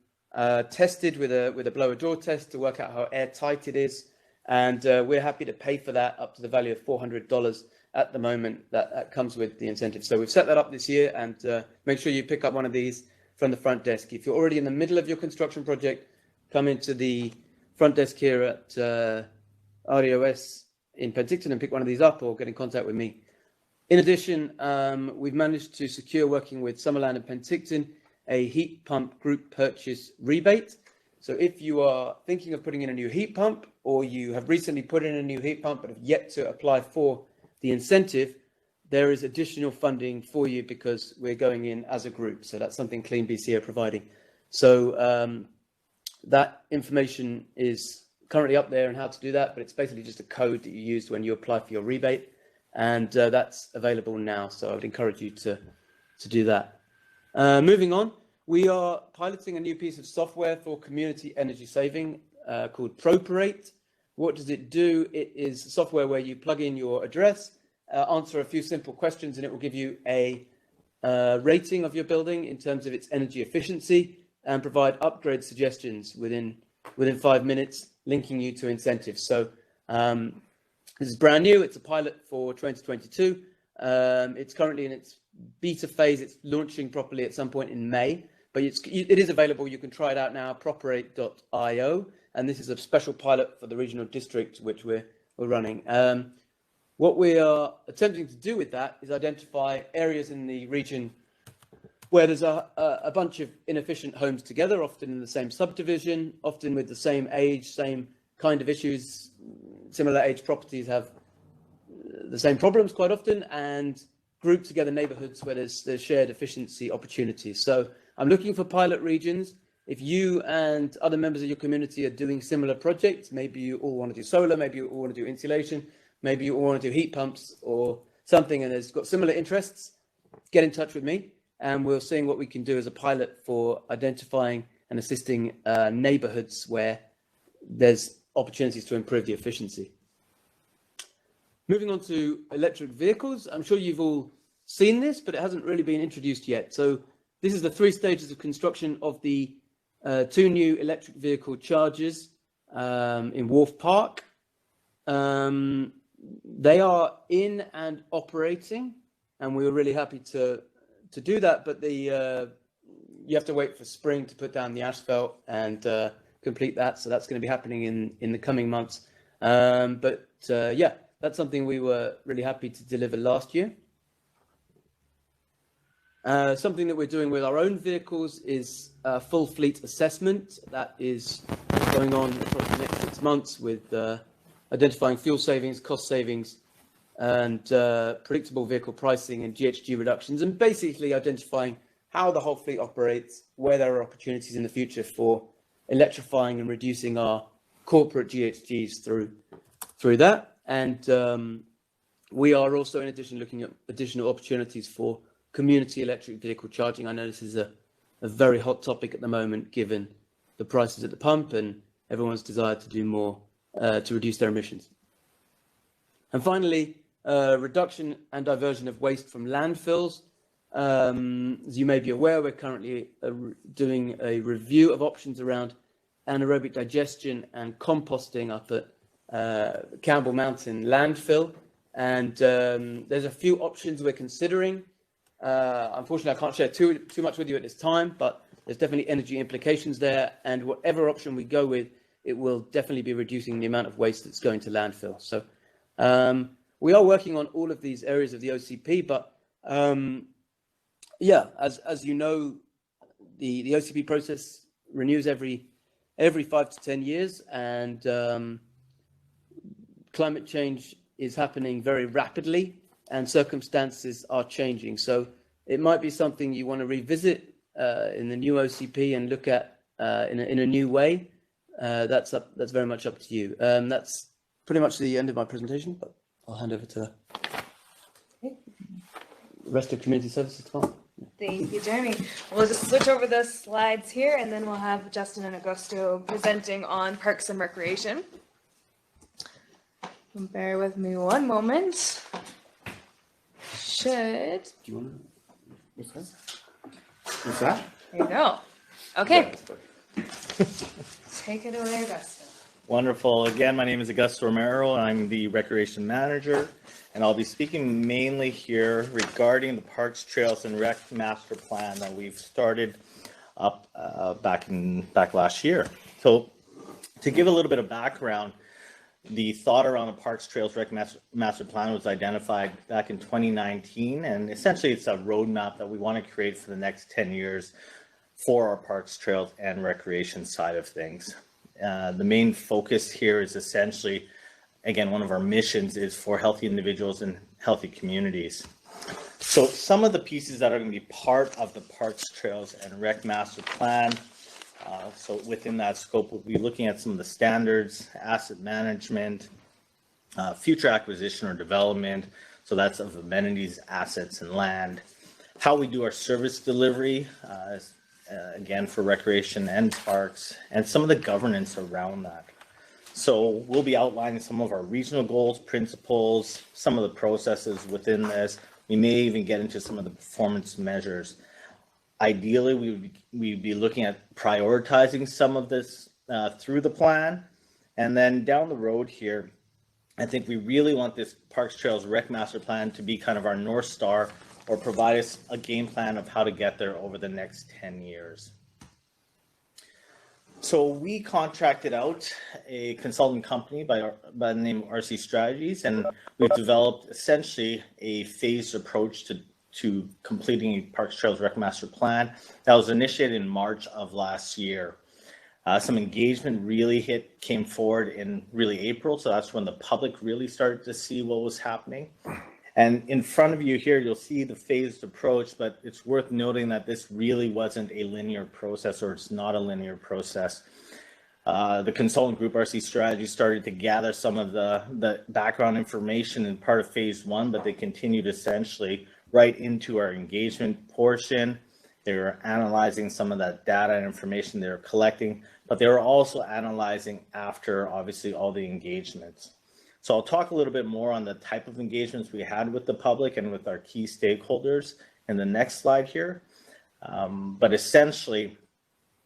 Speaker 8: tested with a blower door test to work out how airtight it is. And we're happy to pay for that up to the value of $400 at the moment. That comes with the incentive. So we've set that up this year, and make sure you pick up one of these from the front desk. If you're already in the middle of your construction project, come into the front desk here at REOS in Penticton and pick one of these up, or get in contact with me. In addition, we've managed to secure, working with Summerland and Penticton, a heat pump group purchase rebate. So if you are thinking of putting in a new heat pump, or you have recently put in a new heat pump but have yet to apply for the incentive, there is additional funding for you because we're going in as a group. So that's something Clean BC are providing. So that information is currently up there and how to do that, but it's basically just a code that you use when you apply for your rebate, and that's available now. So I would encourage you to do that. Moving on, we are piloting a new piece of software for community energy saving called Properate. What does it do? It is software where you plug in your address, answer a few simple questions, and it will give you a rating of your building in terms of its energy efficiency, and provide upgrade suggestions within 5 minutes, linking you to incentives. So this is brand new. It's a pilot for 2022. It's currently in its beta phase. It's launching properly at some point in May, but it is available. You can try it out now, properate.io. And this is a special pilot for the regional district, which we're running. What we are attempting to do with that is identify areas in the region where there's a bunch of inefficient homes together, often in the same subdivision, often with the same age, same kind of issues. Similar age properties have the same problems quite often, and group together neighborhoods where there's shared efficiency opportunities. So I'm looking for pilot regions. If you and other members of your community are doing similar projects, maybe you all want to do solar, maybe you all want to do insulation, maybe you all want to do heat pumps or something, and has got similar interests, get in touch with me, and we'll see what we can do as a pilot for identifying and assisting neighborhoods where there's opportunities to improve the efficiency. Moving on to electric vehicles, I'm sure you've all seen this, but it hasn't really been introduced yet. So this is the 3 stages of construction of the 2 new electric vehicle chargers in Wharf Park. They are in and operating, and we were really happy to do that, but you have to wait for spring to put down the asphalt and complete that. So that's going to be happening in the coming months. Yeah, that's something we were really happy to deliver last year. Something that we're doing with our own vehicles is a full fleet assessment that is going on across the next 6 months with identifying fuel savings, cost savings, and predictable vehicle pricing and GHG reductions, and basically identifying how the whole fleet operates, where there are opportunities in the future for electrifying and reducing our corporate GHGs through that. And we are also, in addition, looking at additional opportunities for community electric vehicle charging. I know this is a very hot topic at the moment, given the prices at the pump and everyone's desire to do more to reduce their emissions. And finally, reduction and diversion of waste from landfills. As you may be aware, we're currently doing a review of options around anaerobic digestion and composting up at Campbell Mountain landfill. And there's a few options we're considering. Unfortunately, I can't share too much with you at this time, but there's definitely energy implications there. And whatever option we go with, it will definitely be reducing the amount of waste that's going to landfill. So we are working on all of these areas of the OCP, but yeah, as you know, the OCP process renews every 5 to 10 years, and climate change is happening very rapidly, and circumstances are changing. So it might be something you want to revisit in the new OCP and look at in a new way. That's very much up to you. That's pretty much the end of my presentation, but I'll hand over to the rest of community services department.
Speaker 1: Thank you, Jeremy. We'll just switch over the slides here, and then we'll have Justin and Augusto presenting on Parks and Recreation. Bear with me one moment.
Speaker 4: Do you want to? What's that?
Speaker 1: There you go. Okay. Take it away, Augusto.
Speaker 9: Wonderful. Again, my name is Augusto Romero. I'm the Recreation Manager, and I'll be speaking mainly here regarding the Parks, Trails, and Rec Master Plan that we've started up back last year. So to give a little bit of background, the thought around the Parks, Trails, Rec Master Plan was identified back in 2019, and essentially it's a roadmap that we want to create for the next 10 years for our parks, trails, and recreation side of things. The main focus here is essentially, again, one of our missions is for healthy individuals and healthy communities. So some of the pieces that are going to be part of the Parks, Trails, and Rec Master Plan, so within that scope, we'll be looking at some of the standards, asset management, future acquisition or development, so that's of amenities, assets, and land, how we do our service delivery, again, for recreation and parks, and some of the governance around that. So we'll be outlining some of our regional goals, principles, some of the processes within this. We may even get into some of the performance measures. Ideally, we'd be looking at prioritizing some of this through the plan. And then down the road here, I think we really want this Parks, Trails, Rec Master Plan to be kind of our North Star, or provide us a game plan of how to get there over the next 10 years. So we contracted out a consulting company by the name of RC Strategies, and we've developed essentially a phased approach to completing a Parks, Trails, Rec Master Plan that was initiated in March of last year. Some engagement really came forward in really April, so that's when the public really started to see what was happening. And in front of you here, you'll see the phased approach, but it's worth noting that this really wasn't a linear process, or it's not a linear process. The consultant group, RC Strategy, started to gather some of the background information in part of phase one, but they continued essentially right into our engagement portion. They were analyzing some of that data and information they were collecting, but they were also analyzing after, obviously, all the engagements. So I'll talk a little bit more on the type of engagements we had with the public and with our key stakeholders in the next slide here. But essentially,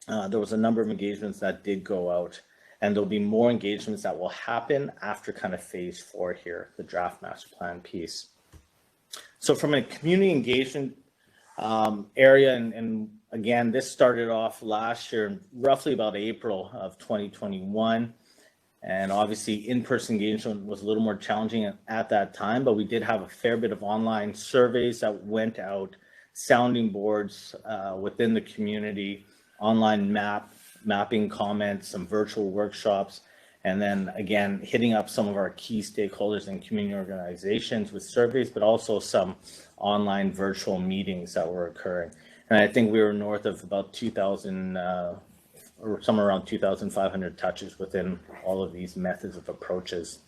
Speaker 9: there was a number of engagements that did go out, and there'll be more engagements that will happen after kind of phase 4 here, the draft master plan piece. So from a community engagement area, and again, this started off last year, roughly about April of 2021. And obviously in-person engagement was a little more challenging at that time, but we did have a fair bit of online surveys that went out, sounding boards within the community, online mapping comments, some virtual workshops, and then again, hitting up some of our key stakeholders and community organizations with surveys, but also some online virtual meetings that were occurring. And I think we were north of about 2,000 or somewhere around 2,500 touches within all of these methods of approaches.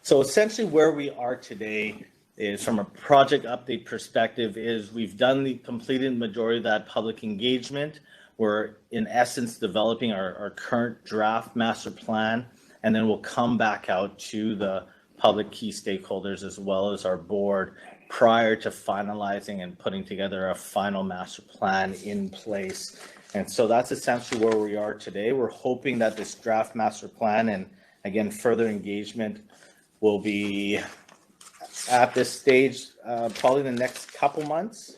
Speaker 9: So essentially where we are today is, from a project update perspective, is we've done the completed majority of that public engagement. We're in essence developing our current draft master plan, and then we'll come back out to the public key stakeholders as well as our board prior to finalizing and putting together a final master plan in place. And so that's essentially where we are today. We're hoping that this draft master plan and, again, further engagement will be at this stage probably the next couple months.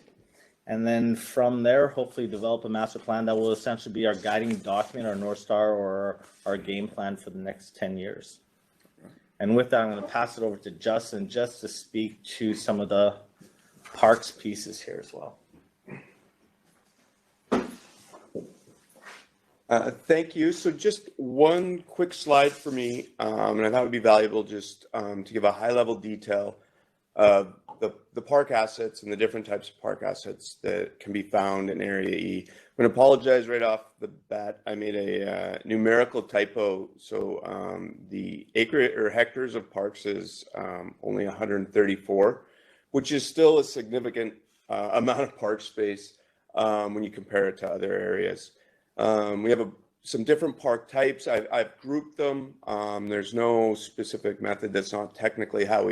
Speaker 9: And then from there, hopefully develop a master plan that will essentially be our guiding document, our North Star, or our game plan for the next 10 years. And with that, I'm going to pass it over to Justin just to speak to some of the parks pieces here as well.
Speaker 10: Thank you. So just one quick slide for me, and I thought it would be valuable just to give a high-level detail of the park assets and the different types of park assets that can be found in Area E. I'm going to apologize right off the bat. I made a numerical typo. So the acre or hectares of parks is only 134, which is still a significant amount of park space when you compare it to other areas. We have some different park types. I've grouped them. There's no specific method. That's not technically how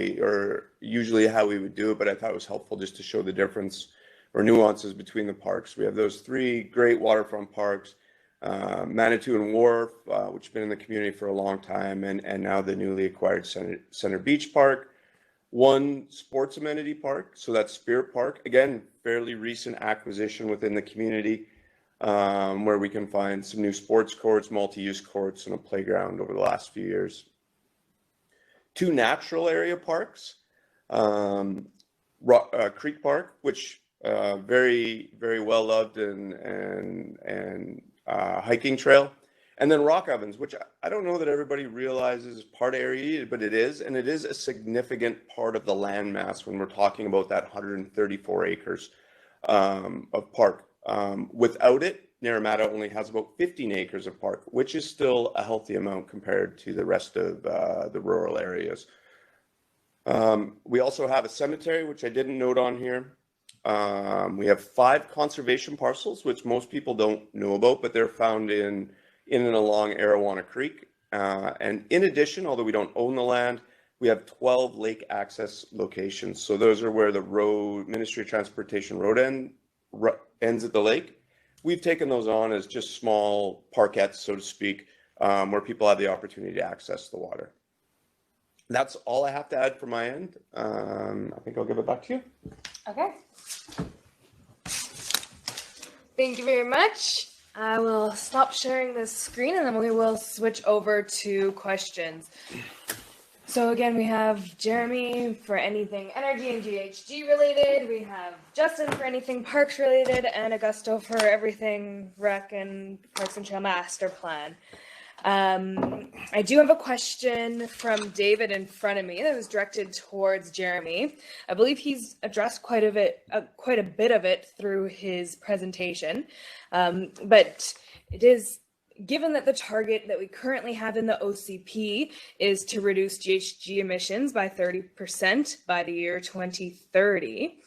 Speaker 10: usually how we would do it, but I thought it was helpful just to show the difference or nuances between the parks. We have those 3 great waterfront parks, Manitou and Wharf, which have been in the community for a long time, and now the newly acquired Center Beach Park. 1 sports amenity park, so that's Spirit Park. Again, fairly recent acquisition within the community, where we can find some new sports courts, multi-use courts, and a playground over the last few years. 2 natural area parks, Creek Park, which very, very well loved and hiking trail, and then Rock Ovens, which I don't know that everybody realizes is part of Area E, but it is, and it is a significant part of the landmass when we're talking about that 134 acres of park. Without it, Naramata only has about 15 acres of park, which is still a healthy amount compared to the rest of the rural areas. We also have a cemetery, which I didn't note on here. We have 5 conservation parcels, which most people don't know about, but they're found in and along Arawana Creek. And in addition, although we don't own the land, we have 12 lake access locations. So those are where the Ministry of Transportation road ends at the lake. We've taken those on as just small parkettes, so to speak, where people have the opportunity to access the water. That's all I have to add from my end. I think I'll give it back to you.
Speaker 1: Okay. Thank you very much. I will stop sharing this screen and then we will switch over to questions. So again, we have Jeremy for anything energy and GHG related. We have Justin for anything parks related, and Augusto for everything rec and Parks and Trail Master Plan. I do have a question from David in front of me that was directed towards Jeremy. I believe he's addressed quite a bit of it through his presentation, but it is given that the target that we currently have in the OCP is to reduce GHG emissions by 30% by the year 2030.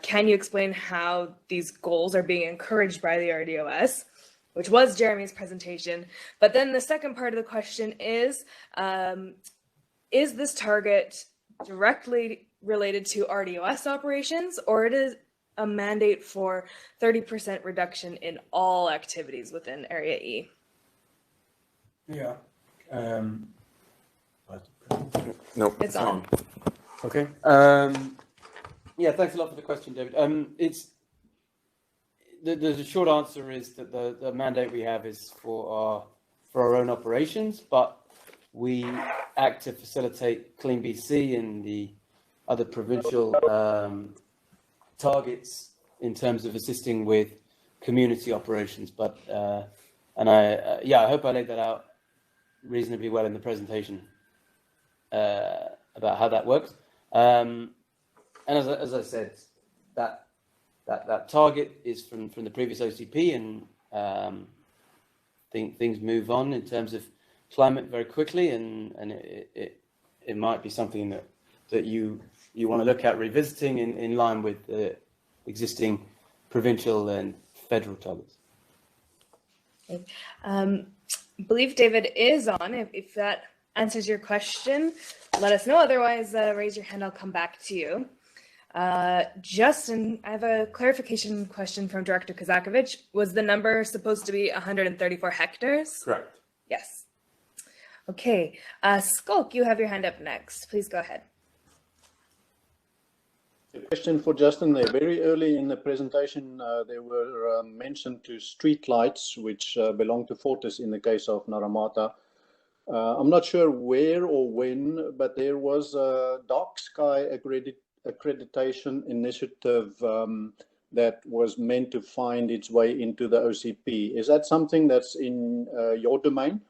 Speaker 1: Can you explain how these goals are being encouraged by the RDOS? Which was Jeremy's presentation. But then the second part of the question is this target directly related to RDOS operations, or it is a mandate for 30% reduction in all activities within Area E?
Speaker 8: Yeah.
Speaker 10: No,
Speaker 1: It's on.
Speaker 8: Okay. Yeah, thanks a lot for the question, David. The short answer is that the mandate we have is for our own operations, but we act to facilitate Clean BC and the other provincial targets in terms of assisting with community operations. But I hope I laid that out reasonably well in the presentation about how that works. And as I said, that target is from the previous OCP, and things move on in terms of climate very quickly, and it might be something that you want to look at revisiting in line with the existing provincial and federal targets.
Speaker 1: I believe David is on. If that answers your question, let us know. Otherwise, raise your hand. I'll come back to you. Justin, I have a clarification question from Director Kazakovich. Was the number supposed to be 134 hectares?
Speaker 10: correct.
Speaker 1: Yes. Okay. Skulk, you have your hand up next. Please go ahead.
Speaker 6: A question for Justin there. Very early in the presentation, there were mentioned to street lights, which belong to Fortis in the case of Naramata. I'm not sure where or when, but there was a dark sky accreditation initiative that was meant to find its way into the OCP. Is that something that's in your domain?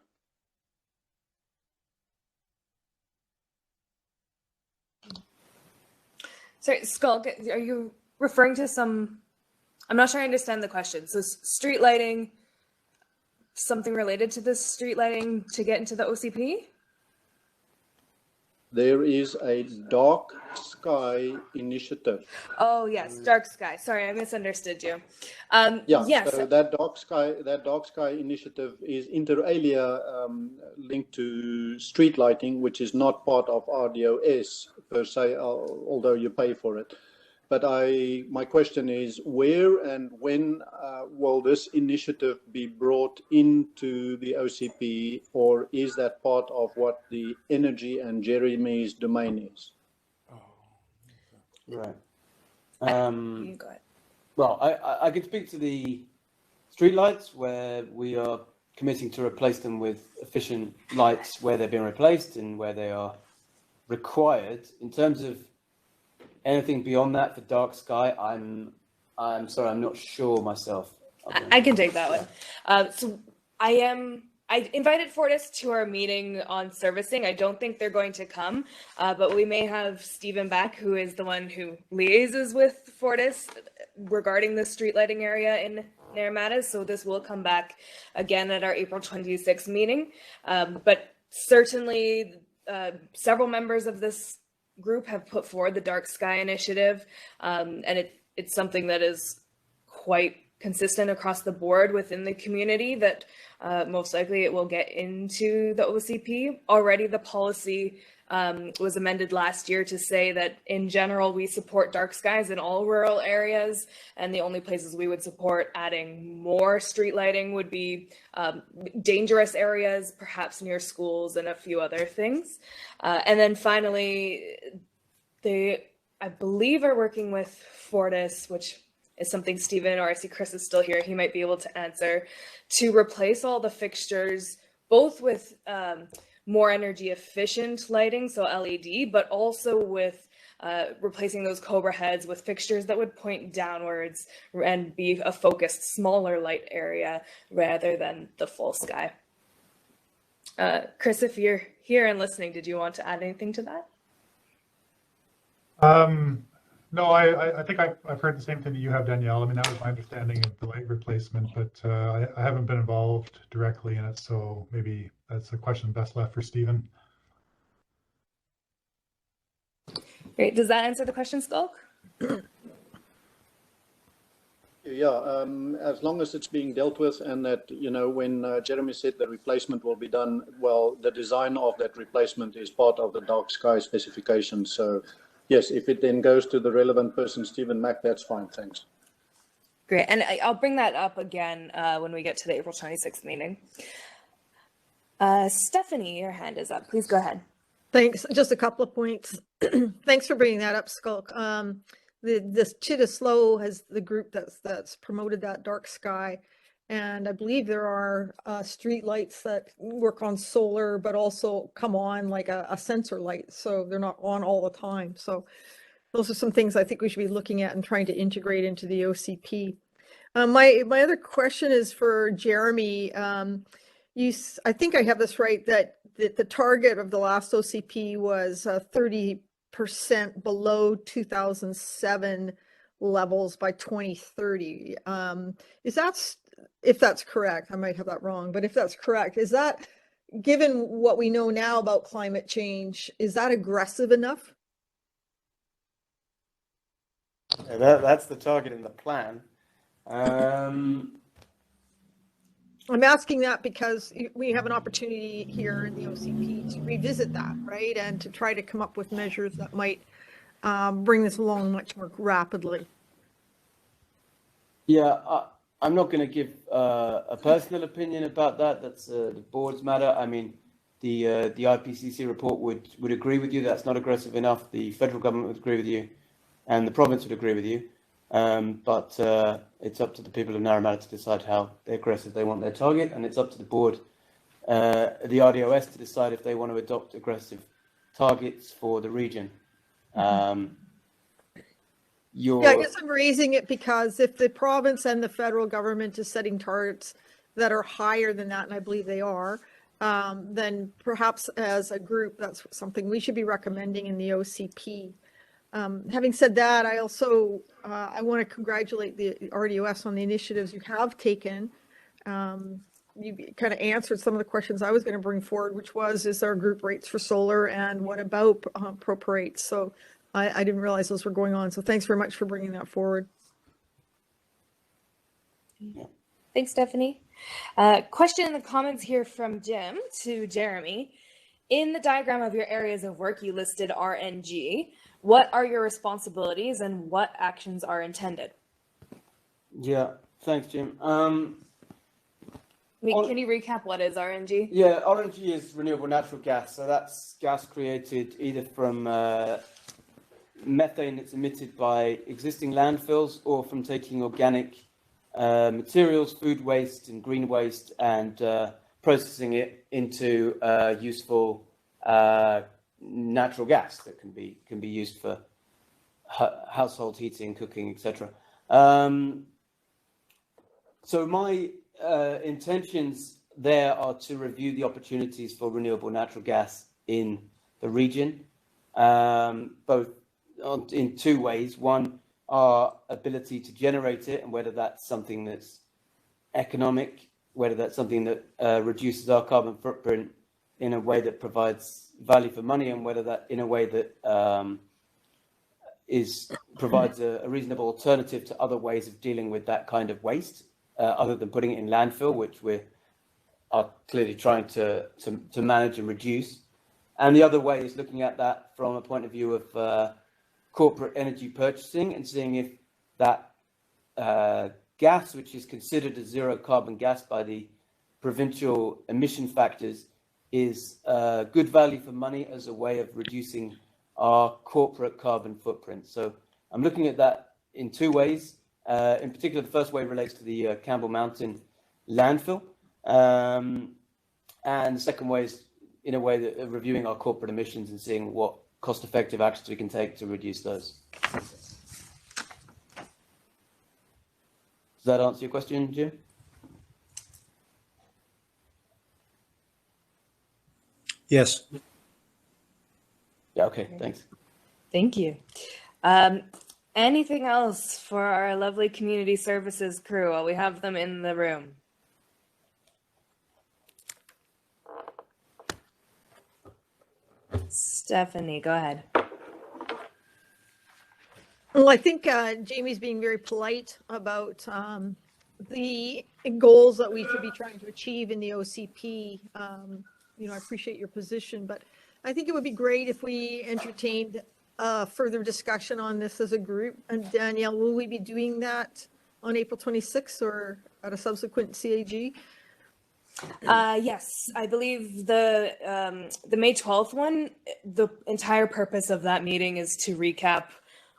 Speaker 1: Sorry, Skulk, are you referring to some... I'm not sure I understand the question. So street lighting, something related to this street lighting to get into the OCP?
Speaker 6: There is a dark sky initiative.
Speaker 1: Oh yes, dark sky. Sorry, I misunderstood you.
Speaker 6: Yeah,
Speaker 1: yes.
Speaker 6: so that dark sky initiative is inter alia linked to street lighting, which is not part of RDOS per se, although you pay for it. But my question is, where and when will this initiative be brought into the OCP, or is that part of what the energy and Jeremy's domain is?
Speaker 8: Right.
Speaker 1: You go ahead.
Speaker 8: Well, I can speak to the streetlights, where we are committing to replace them with efficient lights where they're being replaced and where they are required. In terms of anything beyond that for dark sky, I'm sorry, I'm not sure myself.
Speaker 1: I can take that one. So I invited Fortis to our meeting on servicing. I don't think they're going to come, but we may have Stephen back, who is the one who liaises with Fortis regarding the street lighting area in Naramata. So this will come back again at our April 26th meeting. But certainly several members of this group have put forward the Dark Sky Initiative, and it's something that is quite consistent across the board within the community that most likely it will get into the OCP. Already the policy was amended last year to say that in general we support dark skies in all rural areas, and the only places we would support adding more street lighting would be dangerous areas, perhaps near schools and a few other things. And then finally, they, I believe, are working with Fortis, which is something Stephen, or I see Chris is still here, he might be able to answer, to replace all the fixtures, both with more energy efficient lighting, so LED, but also with replacing those Cobra heads with fixtures that would point downwards and be a focused, smaller light area rather than the full sky. Chris, if you're here and listening, did you want to add anything to that?
Speaker 3: No, I think I've heard the same thing that you have, Danielle. I mean, that was my understanding of the light replacement, but I haven't been involved directly in it, so maybe that's a question best left for Stephen.
Speaker 1: Great. Does that answer the question, Skulk?
Speaker 6: Yeah, as long as it's being dealt with, and that, you know, when Jeremy said the replacement will be done, well, the design of that replacement is part of the dark sky specification. So yes, if it then goes to the relevant person, Stephen Mack, that's fine. Thanks.
Speaker 1: Great. And I'll bring that up again when we get to the April 26th meeting. Stephanie, your hand is up. Please go ahead.
Speaker 5: Thanks. Just a couple of points. Thanks for bringing that up, Skulk. This Chitta Slow has the group that's promoted that dark sky. And I believe there are street lights that work on solar, but also come on like a sensor light. So they're not on all the time. So those are some things I think we should be looking at and trying to integrate into the OCP. My other question is for Jeremy. I think I have this right, that the target of the last OCP was 30% below 2007 levels by 2030. If that's correct, I might have that wrong, but if that's correct, is that, given what we know now about climate change, is that aggressive enough?
Speaker 8: Yeah, that's the target in the plan.
Speaker 5: I'm asking that because we have an opportunity here in the OCP to revisit that, right? And to try to come up with measures that might bring this along much more rapidly.
Speaker 8: Yeah, I'm not going to give a personal opinion about that. That's the board's matter. I mean, the IPCC report would agree with you that's not aggressive enough. The federal government would agree with you, and the province would agree with you. But it's up to the people of Naramata to decide how aggressive they want their target, and it's up to the board, the RDOS, to decide if they want to adopt aggressive targets for the region.
Speaker 5: Yeah, I guess I'm raising it because if the province and the federal government is setting targets that are higher than that, and I believe they are, then perhaps as a group, that's something we should be recommending in the OCP. Having said that, I also I want to congratulate the RDOS on the initiatives you have taken. You kind of answered some of the questions I was going to bring forward, which was, is there group rates for solar, and what about prop rates? So I didn't realize those were going on. So thanks very much for bringing that forward.
Speaker 1: Thanks, Stephanie. Question in the comments here from Jim to Jeremy. In the diagram of your areas of work, you listed RNG. What are your responsibilities and what actions are intended?
Speaker 8: Yeah, thanks, Jim.
Speaker 1: Can you recap what is RNG?
Speaker 8: Yeah, RNG is renewable natural gas. So that's gas created either from methane that's emitted by existing landfills, or from taking organic materials, food waste and green waste, and processing it into useful natural gas that can be used for household heating, cooking, etc. So my intentions there are to review the opportunities for renewable natural gas in the region, both in two ways. One, our ability to generate it, and whether that's something that's economic, whether that's something that reduces our carbon footprint in a way that provides value for money, and whether that in a way that provides a reasonable alternative to other ways of dealing with that kind of waste, other than putting it in landfill, which we are clearly trying to manage and reduce. And the other way is looking at that from a point of view of corporate energy purchasing, and seeing if that gas, which is considered a zero carbon gas by the provincial emission factors, is good value for money as a way of reducing our corporate carbon footprint. So I'm looking at that in two ways. In particular, the first way relates to the Campbell Mountain landfill. And the second way is in a way that reviewing our corporate emissions and seeing what cost-effective actions we can take to reduce those. Does that answer your question, Jim?
Speaker 4: Yes.
Speaker 8: Yeah, okay, thanks.
Speaker 1: Thank you. Anything else for our lovely community services crew while we have them in the room? Stephanie, go ahead.
Speaker 5: Well, I think Jamie's being very polite about the goals that we should be trying to achieve in the OCP. You know, I appreciate your position, but I think it would be great if we entertained further discussion on this as a group. And Danielle, will we be doing that on April 26th or at a subsequent CAG?
Speaker 1: Yes, I believe the May 12th one, the entire purpose of that meeting is to recap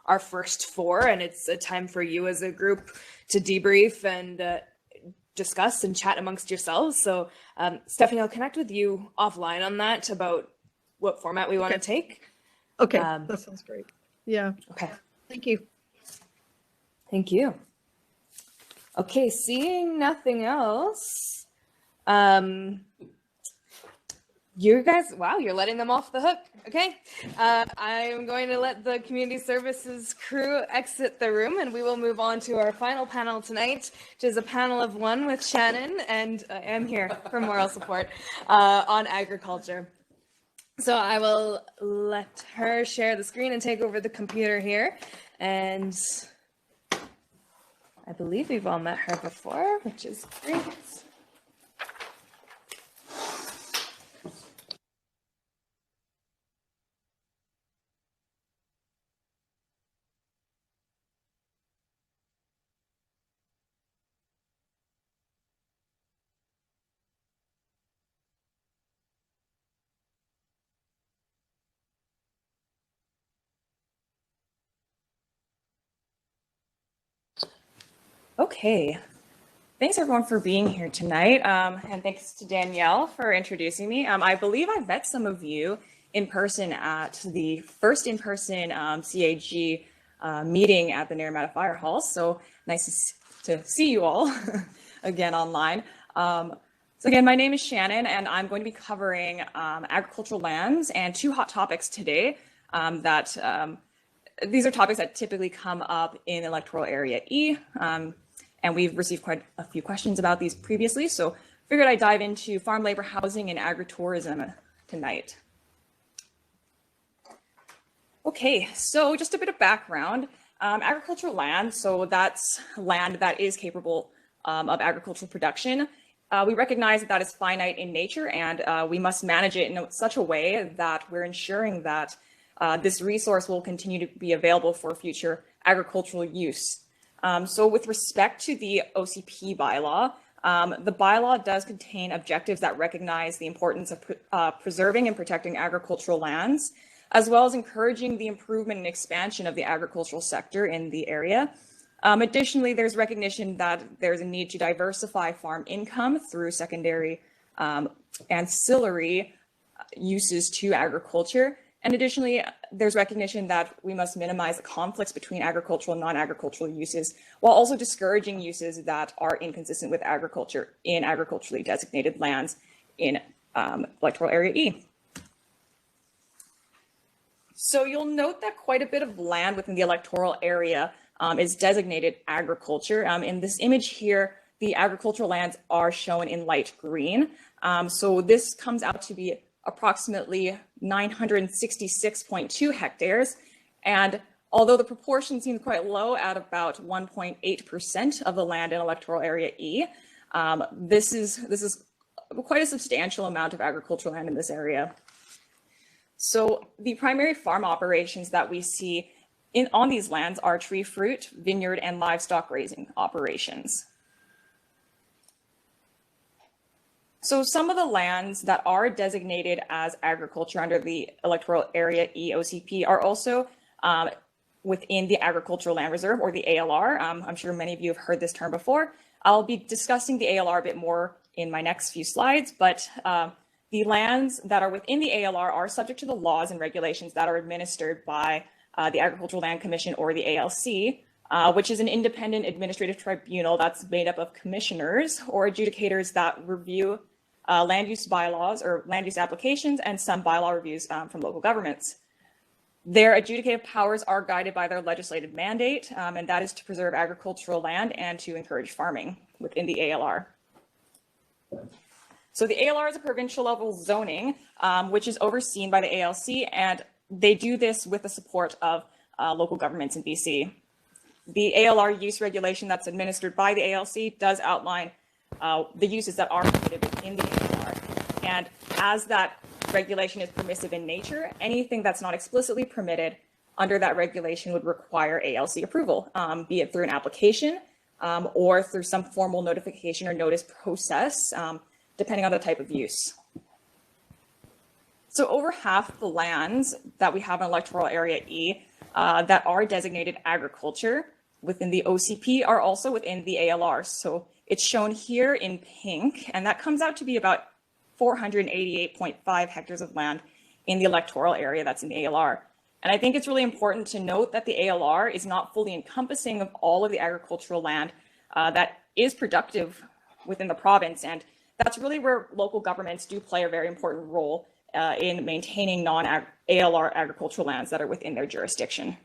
Speaker 1: our first four, and it's a time for you as a group to debrief and discuss and chat amongst yourselves. So Stephanie, I'll connect with you offline on that about what format we want to take.
Speaker 5: Okay, that sounds great. Yeah.
Speaker 1: Okay.
Speaker 5: Thank you.
Speaker 1: Thank you. Okay, seeing nothing else. You guys, wow, you're letting them off the hook. Okay. I'm going to let the community services crew exit the room, and we will move on to our final panel tonight, which is a panel of one with Shannon, and I am here for moral support on agriculture. So I will let her share the screen and take over the computer here. And I believe we've all met her before, which is great.
Speaker 11: Okay, thanks everyone for being here tonight, and thanks to Danielle for introducing me. I believe I met some of you in person at the first in-person CAG meeting at the Naramata Fire Hall, so nice to see you all again online. So again, my name is Shannon, and I'm going to be covering agricultural lands and two hot topics today these are topics that typically come up in Electoral Area E, and we've received quite a few questions about these previously, so figured I'd dive into farm labor housing and agritourism tonight. Okay, so just a bit of background. Agricultural land, so that's land that is capable of agricultural production. We recognize that that is finite in nature, and we must manage it in such a way that we're ensuring that this resource will continue to be available for future agricultural use. So with respect to the OCP bylaw, the bylaw does contain objectives that recognize the importance of preserving and protecting agricultural lands, as well as encouraging the improvement and expansion of the agricultural sector in the area. Additionally, there's recognition that there's a need to diversify farm income through secondary ancillary uses to agriculture. And additionally, there's recognition that we must minimize the conflicts between agricultural and non-agricultural uses, while also discouraging uses that are inconsistent with agriculture in agriculturally designated lands in Electoral Area E. So you'll note that quite a bit of land within the electoral area is designated agriculture. In this image here, the agricultural lands are shown in light green. So this comes out to be approximately 966.2 hectares. And although the proportion seems quite low at about 1.8% of the land in Electoral Area E, this is quite a substantial amount of agricultural land in this area. So the primary farm operations that we see on these lands are tree fruit, vineyard, and livestock raising operations. So some of the lands that are designated as agriculture under the Electoral Area E OCP are also within the Agricultural Land Reserve, or the ALR. I'm sure many of you have heard this term before. I'll be discussing the ALR a bit more in my next few slides, but the lands that are within the ALR are subject to the laws and regulations that are administered by the Agricultural Land Commission, or the ALC, which is an independent administrative tribunal that's made up of commissioners or adjudicators that review land use bylaws or land use applications, and some bylaw reviews from local governments. Their adjudicative powers are guided by their legislative mandate, and that is to preserve agricultural land and to encourage farming within the ALR. So the ALR is a provincial level zoning, which is overseen by the ALC, and they do this with the support of local governments in BC. The ALR use regulation that's administered by the ALC does outline the uses that are permitted within the ALR. And as that regulation is permissive in nature, anything that's not explicitly permitted under that regulation would require ALC approval, be it through an application or through some formal notification or notice process, depending on the type of use. So over half of the lands that we have in Electoral Area E that are designated agriculture within the OCP are also within the ALR. So it's shown here in pink, and that comes out to be about 488.5 hectares of land in the electoral area that's in the ALR. And I think it's really important to note that the ALR is not fully encompassing of all of the agricultural land that is productive within the province. And that's really where local governments do play a very important role in maintaining non-ALR agricultural lands that are within their jurisdiction.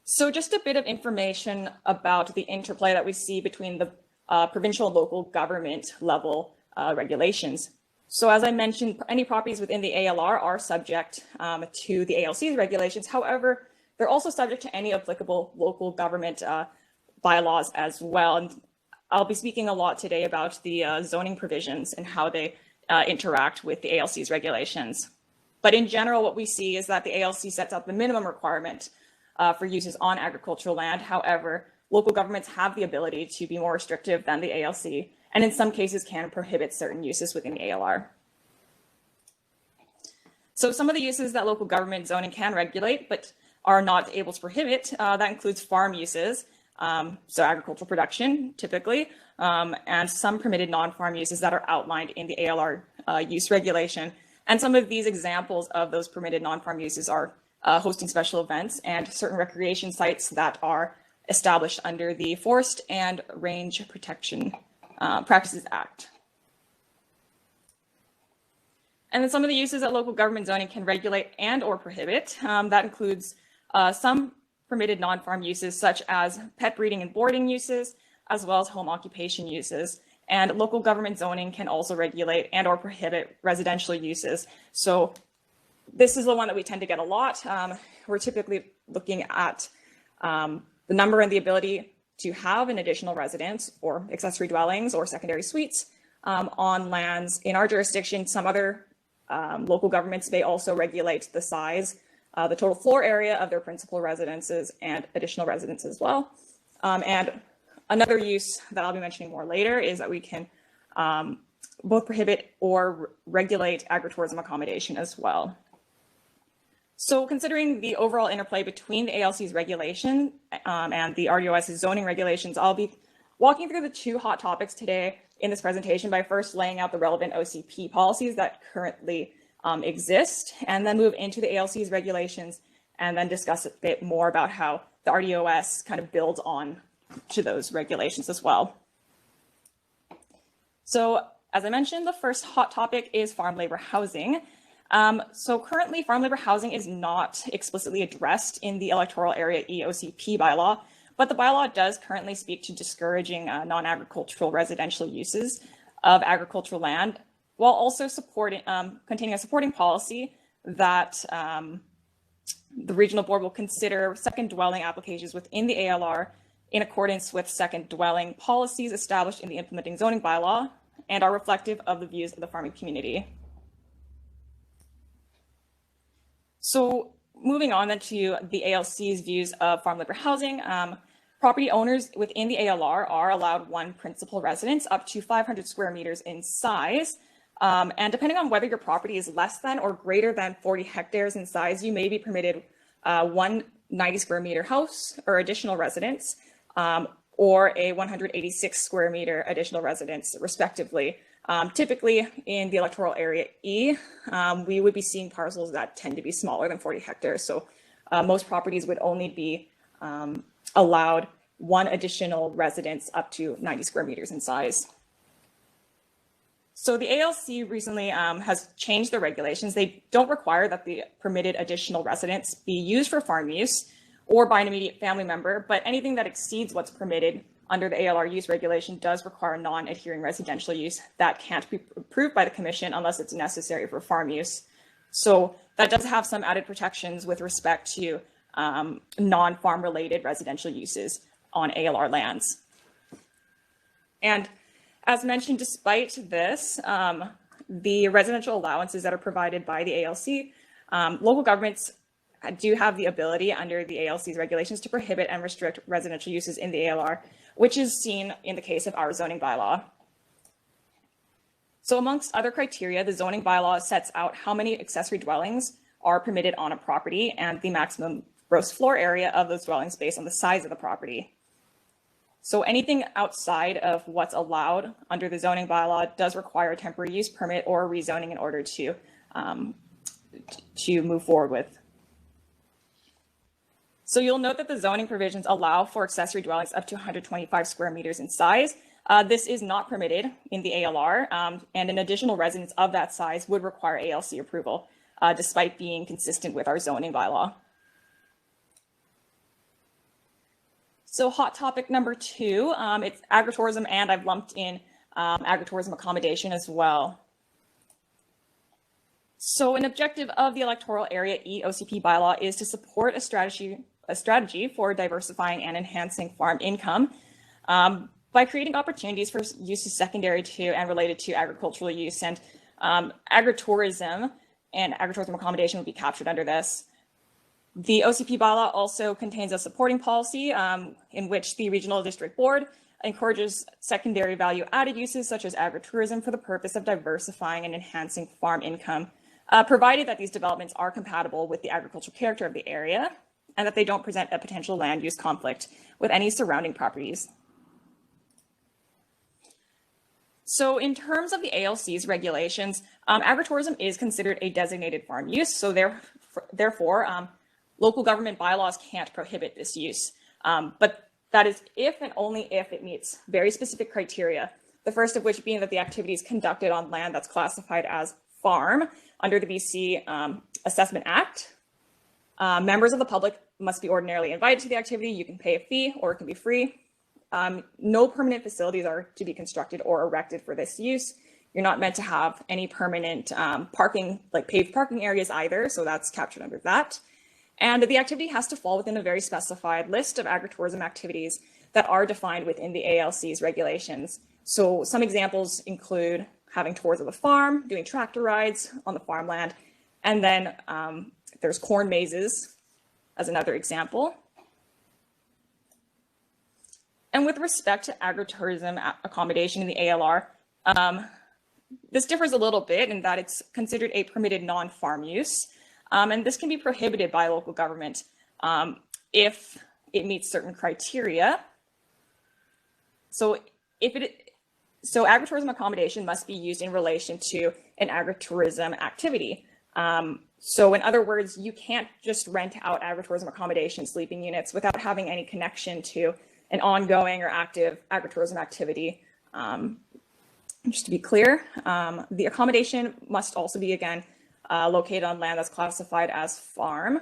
Speaker 11: So just a bit of information about the interplay that we see between the provincial and local government level regulations. So as I mentioned, any properties within the ALR are subject to the ALC's regulations. However, they're also subject to any applicable local government bylaws as well. And I'll be speaking a lot today about the zoning provisions and how they interact with the ALC's regulations. But in general, what we see is that the ALC sets out the minimum requirement for uses on agricultural land. However, local governments have the ability to be more restrictive than the ALC, and in some cases can prohibit certain uses within the ALR. So some of the uses that local government zoning can regulate, but are not able to prohibit, that includes farm uses, so agricultural production typically, and some permitted non-farm uses that are outlined in the ALR use regulation. And some of these examples of those permitted non-farm uses are hosting special events and certain recreation sites that are established under the Forest and Range Protection Practices Act. And then some of the uses that local government zoning can regulate and or prohibit, that includes some permitted non-farm uses such as pet breeding and boarding uses, as well as home occupation uses. And local government zoning can also regulate and or prohibit residential uses. So this is the one that we tend to get a lot. We're typically looking at the number and the ability to have an additional residence or accessory dwellings or secondary suites on lands in our jurisdiction. Some other local governments may also regulate the size, the total floor area of their principal residences and additional residences as well. And another use that I'll be mentioning more later is that we can both prohibit or regulate agritourism accommodation as well. So considering the overall interplay between the ALC's regulation and the RDOS's zoning regulations, I'll be walking through the two hot topics today in this presentation by first laying out the relevant OCP policies that currently exist, and then move into the ALC's regulations and then discuss a bit more about how the RDOS kind of builds on to those regulations as well. So as I mentioned, the first hot topic is farm labor housing. So currently farm labor housing is not explicitly addressed in the Electoral Area EOCP bylaw, but the bylaw does currently speak to discouraging non-agricultural residential uses of agricultural land, while also supporting, containing a supporting policy that the regional board will consider second dwelling applications within the ALR in accordance with second dwelling policies established in the implementing zoning bylaw and are reflective of the views of the farming community. So moving on then to the ALC's views of farm labor housing, property owners within the ALR are allowed one principal residence up to 500 square meters in size. And depending on whether your property is less than or greater than 40 hectares in size, you may be permitted one 90 square meter house or additional residence, or a 186 square meter additional residence, respectively. Typically in the Electoral Area E, we would be seeing parcels that tend to be smaller than 40 hectares. So most properties would only be allowed one additional residence up to 90 square meters in size. So the ALC recently has changed their regulations. They don't require that the permitted additional residence be used for farm use or by an immediate family member, but anything that exceeds what's permitted under the ALR use regulation does require non-adhering residential use that can't be approved by the commission unless it's necessary for farm use. So that does have some added protections with respect to non-farm related residential uses on ALR lands. And as mentioned, despite this, the residential allowances that are provided by the ALC, local governments do have the ability under the ALC's regulations to prohibit and restrict residential uses in the ALR, which is seen in the case of our zoning bylaw. So amongst other criteria, the zoning bylaw sets out how many accessory dwellings are permitted on a property and the maximum gross floor area of those dwellings based on the size of the property. So anything outside of what's allowed under the zoning bylaw does require a temporary use permit or rezoning in order to move forward with. So you'll note that the zoning provisions allow for accessory dwellings up to 125 square meters in size. This is not permitted in the ALR, and an additional residence of that size would require ALC approval, despite being consistent with our zoning bylaw. So hot topic number 2, it's agritourism, and I've lumped in agritourism accommodation as well. So an objective of the Electoral Area E OCP bylaw is to support a strategy for diversifying and enhancing farm income by creating opportunities for uses secondary to and related to agricultural use. And agritourism and agritourism accommodation would be captured under this. The OCP bylaw also contains a supporting policy in which the Regional District Board encourages secondary value added uses such as agritourism for the purpose of diversifying and enhancing farm income, provided that these developments are compatible with the agricultural character of the area and that they don't present a potential land use conflict with any surrounding properties. So in terms of the ALC's regulations, agritourism is considered a designated farm use. So therefore, local government bylaws can't prohibit this use. But that is if and only if it meets very specific criteria. The first of which being that the activity is conducted on land that's classified as farm under the BC Assessment Act. Members of the public must be ordinarily invited to the activity. You can pay a fee or it can be free. No permanent facilities are to be constructed or erected for this use. You're not meant to have any permanent parking, like paved parking areas either, so that's captured under that. And the activity has to fall within a very specified list of agritourism activities that are defined within the ALC's regulations. So some examples include having tours of the farm, doing tractor rides on the farmland, and then there's corn mazes as another example. And with respect to agritourism accommodation in the ALR, this differs a little bit in that it's considered a permitted non-farm use. And this can be prohibited by local government if it meets certain criteria. So agritourism accommodation must be used in relation to an agritourism activity. So in other words, you can't just rent out agritourism accommodation sleeping units without having any connection to an ongoing or active agritourism activity. Just to be clear, the accommodation must also be, again, located on land that's classified as farm.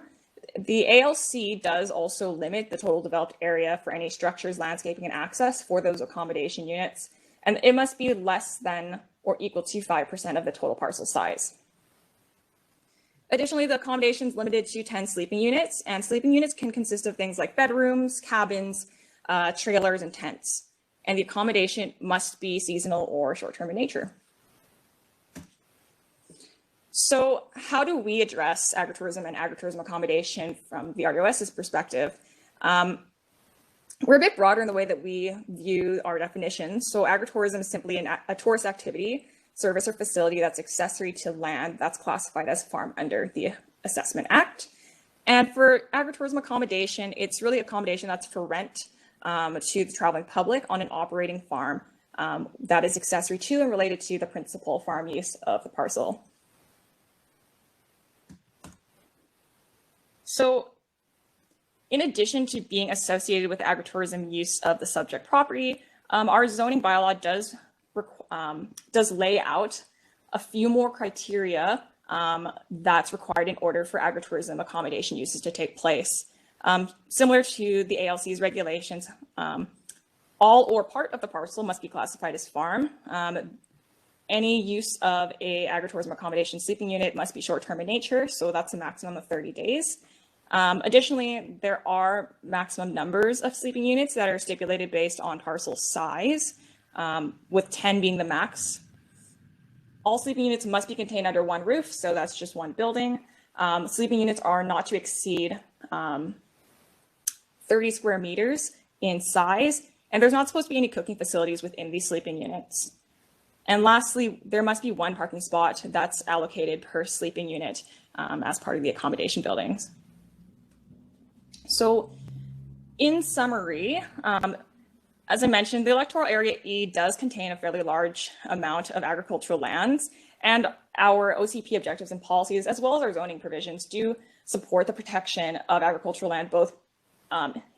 Speaker 11: The ALC does also limit the total developed area for any structures, landscaping, and access for those accommodation units, and it must be less than or equal to 5% of the total parcel size. Additionally, the accommodation is limited to 10 sleeping units, and sleeping units can consist of things like bedrooms, cabins, trailers, and tents. And the accommodation must be seasonal or short-term in nature. So how do we address agritourism and agritourism accommodation from the RDOS's perspective? We're a bit broader in the way that we view our definition. So agritourism is simply a tourist activity, service, or facility that's accessory to land that's classified as farm under the Assessment Act. And for agritourism accommodation, it's really accommodation that's for rent to the traveling public on an operating farm that is accessory to and related to the principal farm use of the parcel. So in addition to being associated with agritourism use of the subject property, our zoning bylaw does lay out a few more criteria that's required in order for agritourism accommodation uses to take place. Similar to the ALC's regulations, all or part of the parcel must be classified as farm. Any use of a agritourism accommodation sleeping unit must be short-term in nature, so that's a maximum of 30 days. Additionally, there are maximum numbers of sleeping units that are stipulated based on parcel size, with 10 being the max. All sleeping units must be contained under one roof, so that's just one building. Sleeping units are not to exceed 30 square meters in size, and there's not supposed to be any cooking facilities within these sleeping units. And lastly, there must be one parking spot that's allocated per sleeping unit as part of the accommodation buildings. So in summary, as I mentioned, the electoral area E does contain a fairly large amount of agricultural lands, and our OCP objectives and policies, as well as our zoning provisions, do support the protection of agricultural land, both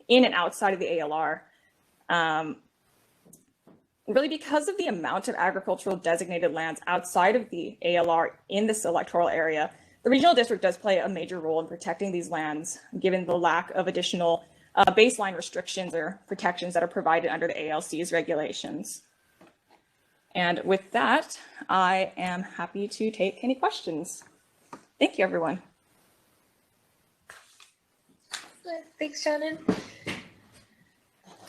Speaker 11: in and outside of the ALR. Really, because of the amount of agricultural designated lands outside of the ALR in this electoral area, the regional district does play a major role in protecting these lands, given the lack of additional baseline restrictions or protections that are provided under the ALC's regulations. And with that, I am happy to take any questions. Thank you, everyone.
Speaker 1: Thanks, Shannon.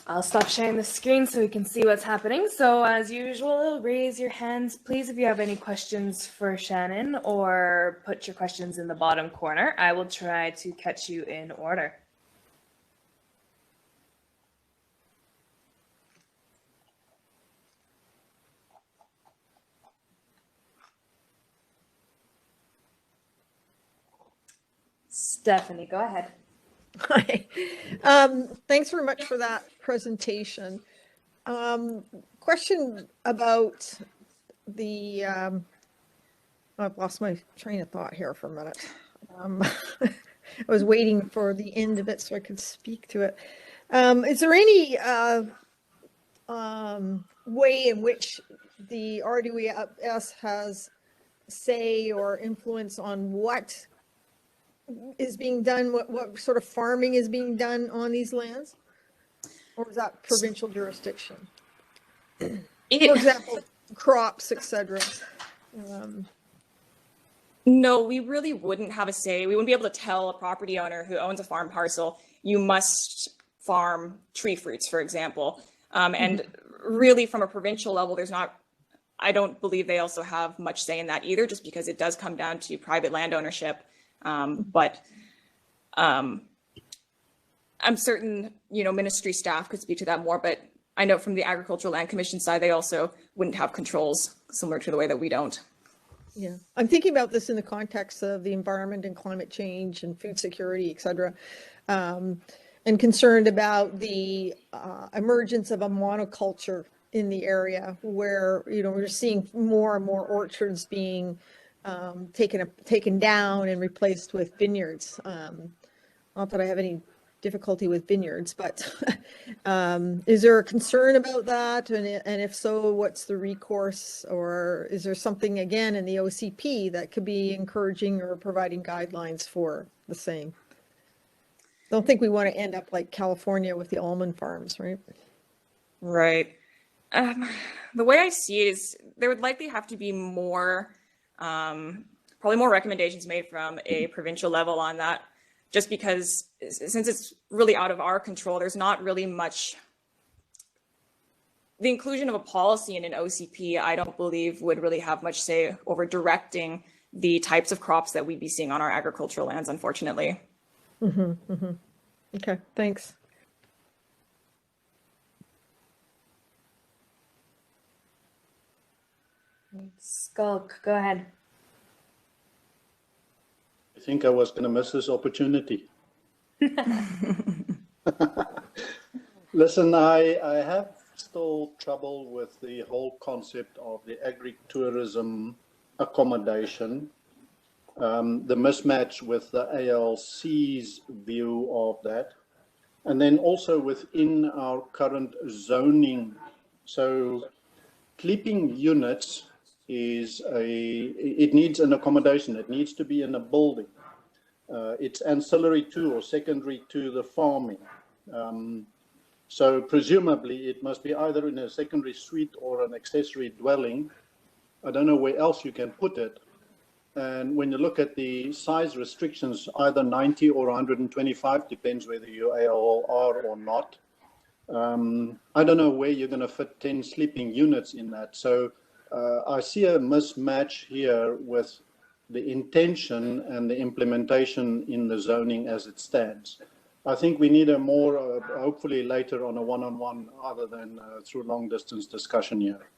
Speaker 1: I'll stop sharing the screen so we can see what's happening. So as usual, raise your hands, please, if you have any questions for Shannon, or put your questions in the bottom corner. I will try to catch you in order. Stephanie, go ahead.
Speaker 5: Hi. Thanks very much for that presentation. Question about the, I've lost my train of thought here for a minute. I was waiting for the end of it so I could speak to it. Is there any way in which the RWS has say or influence on what is being done, what sort of farming is being done on these lands? Or is that provincial jurisdiction? For example, crops, etc.
Speaker 11: No, we really wouldn't have a say. We wouldn't be able to tell a property owner who owns a farm parcel, you must farm tree fruits, for example. And really from a provincial level, there's not, I don't believe they also have much say in that either, just because it does come down to private land ownership. But I'm certain, ministry staff could speak to that more, but I know from the Agricultural Land Commission side, they also wouldn't have controls similar to the way that we don't.
Speaker 5: Yeah, I'm thinking about this in the context of the environment and climate change and food security, et cetera, and concerned about the emergence of a monoculture in the area where, we're seeing more and more orchards being taken down and replaced with vineyards. Not that I have any difficulty with vineyards, but is there a concern about that? And if so, what's the recourse? Or is there something, again, in the OCP that could be encouraging or providing guidelines for the same? Don't think we want to end up like California with the almond farms, right?
Speaker 11: Right. The way I see it is there would likely have to be more, probably more recommendations made from a provincial level on that, just because since it's really out of our control, there's not really much. The inclusion of a policy in an OCP, I don't believe would really have much say over directing the types of crops that we'd be seeing on our agricultural lands, unfortunately.
Speaker 5: Okay, thanks.
Speaker 1: Skulk, go ahead.
Speaker 6: I think I was going to miss this opportunity. Listen, I have still trouble with the whole concept of the agritourism accommodation, the mismatch with the ALC's view of that. And then also within our current zoning, so sleeping units it needs an accommodation. It needs to be in a building. It's ancillary to or secondary to the farming. So presumably it must be either in a secondary suite or an accessory dwelling. I don't know where else you can put it. And when you look at the size restrictions, either 90 or 125, depends whether you're ALR or not. I don't know where you're going to fit 10 sleeping units in that. So I see a mismatch here with the intention and the implementation in the zoning as it stands. I think we need a more, hopefully later on a one-on-one other than through long distance discussion here.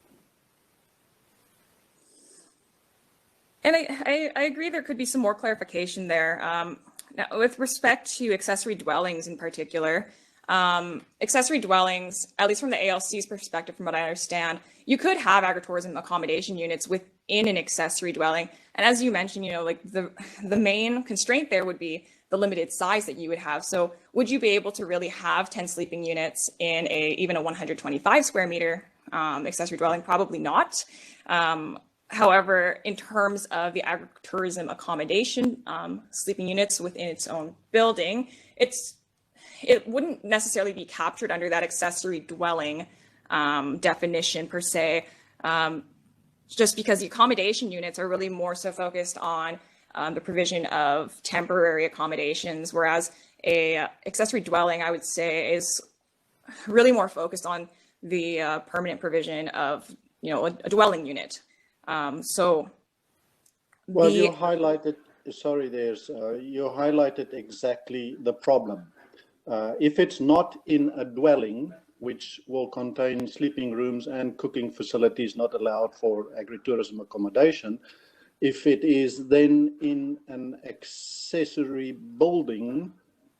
Speaker 11: And I agree there could be some more clarification there. Now, with respect to accessory dwellings in particular, accessory dwellings, at least from the ALC's perspective, from what I understand, you could have agritourism accommodation units within an accessory dwelling. And as you mentioned, like the main constraint there would be the limited size that you would have. So would you be able to really have 10 sleeping units in even a 125 square meter accessory dwelling? Probably not. However, in terms of the agritourism accommodation sleeping units within its own building, it wouldn't necessarily be captured under that accessory dwelling definition per se, just because the accommodation units are really more so focused on the provision of temporary accommodations, whereas a accessory dwelling, I would say, is really more focused on the permanent provision of a dwelling unit.
Speaker 6: You highlighted, you highlighted exactly the problem. If it's not in a dwelling, which will contain sleeping rooms and cooking facilities not allowed for agritourism accommodation, if it is then in an accessory building,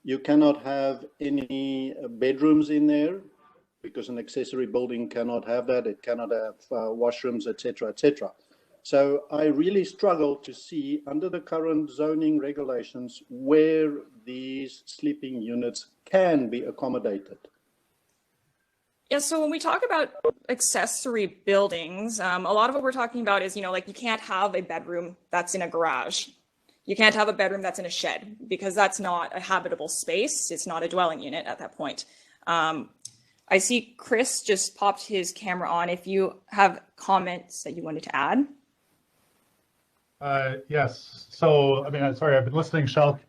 Speaker 6: you cannot have any bedrooms in there, because an accessory building cannot have that. It cannot have washrooms, etc., etc. So I really struggle to see under the current zoning regulations where these sleeping units can be accommodated.
Speaker 11: Yeah, so when we talk about accessory buildings, a lot of what we're talking about is, like you can't have a bedroom that's in a garage. You can't have a bedroom that's in a shed, because that's not a habitable space. It's not a dwelling unit at that point. I see Chris just popped his camera on. If you have comments that you wanted to add.
Speaker 3: Yes. So, sorry, I've been listening, Shelk.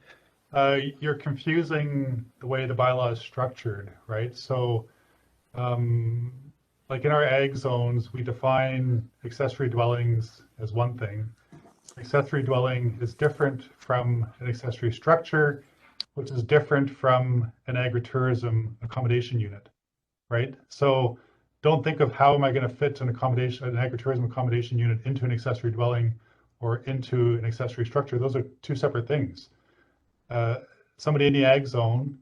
Speaker 3: You're confusing the way the bylaw is structured, right? So, like in our ag zones, we define accessory dwellings as one thing. Accessory dwelling is different from an accessory structure, which is different from an agritourism accommodation unit, right? So don't think of how am I going to fit an agritourism accommodation unit into an accessory dwelling or into an accessory structure. Those are two separate things. Somebody in the ag zone,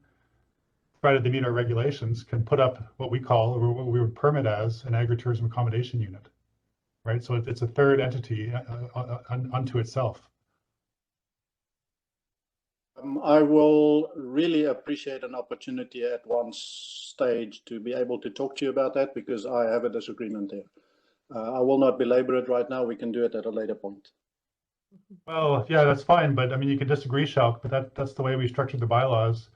Speaker 3: provided they meet our regulations, can put up what we call, or what we would permit as, an agritourism accommodation unit, right? So it's a third entity unto itself.
Speaker 6: I will really appreciate an opportunity at one stage to be able to talk to you about that, because I have a disagreement there. I will not belabor it right now. We can do it at a later point.
Speaker 3: Well, yeah, that's fine, but you can disagree, Shelk, but that's the way we structured the bylaws.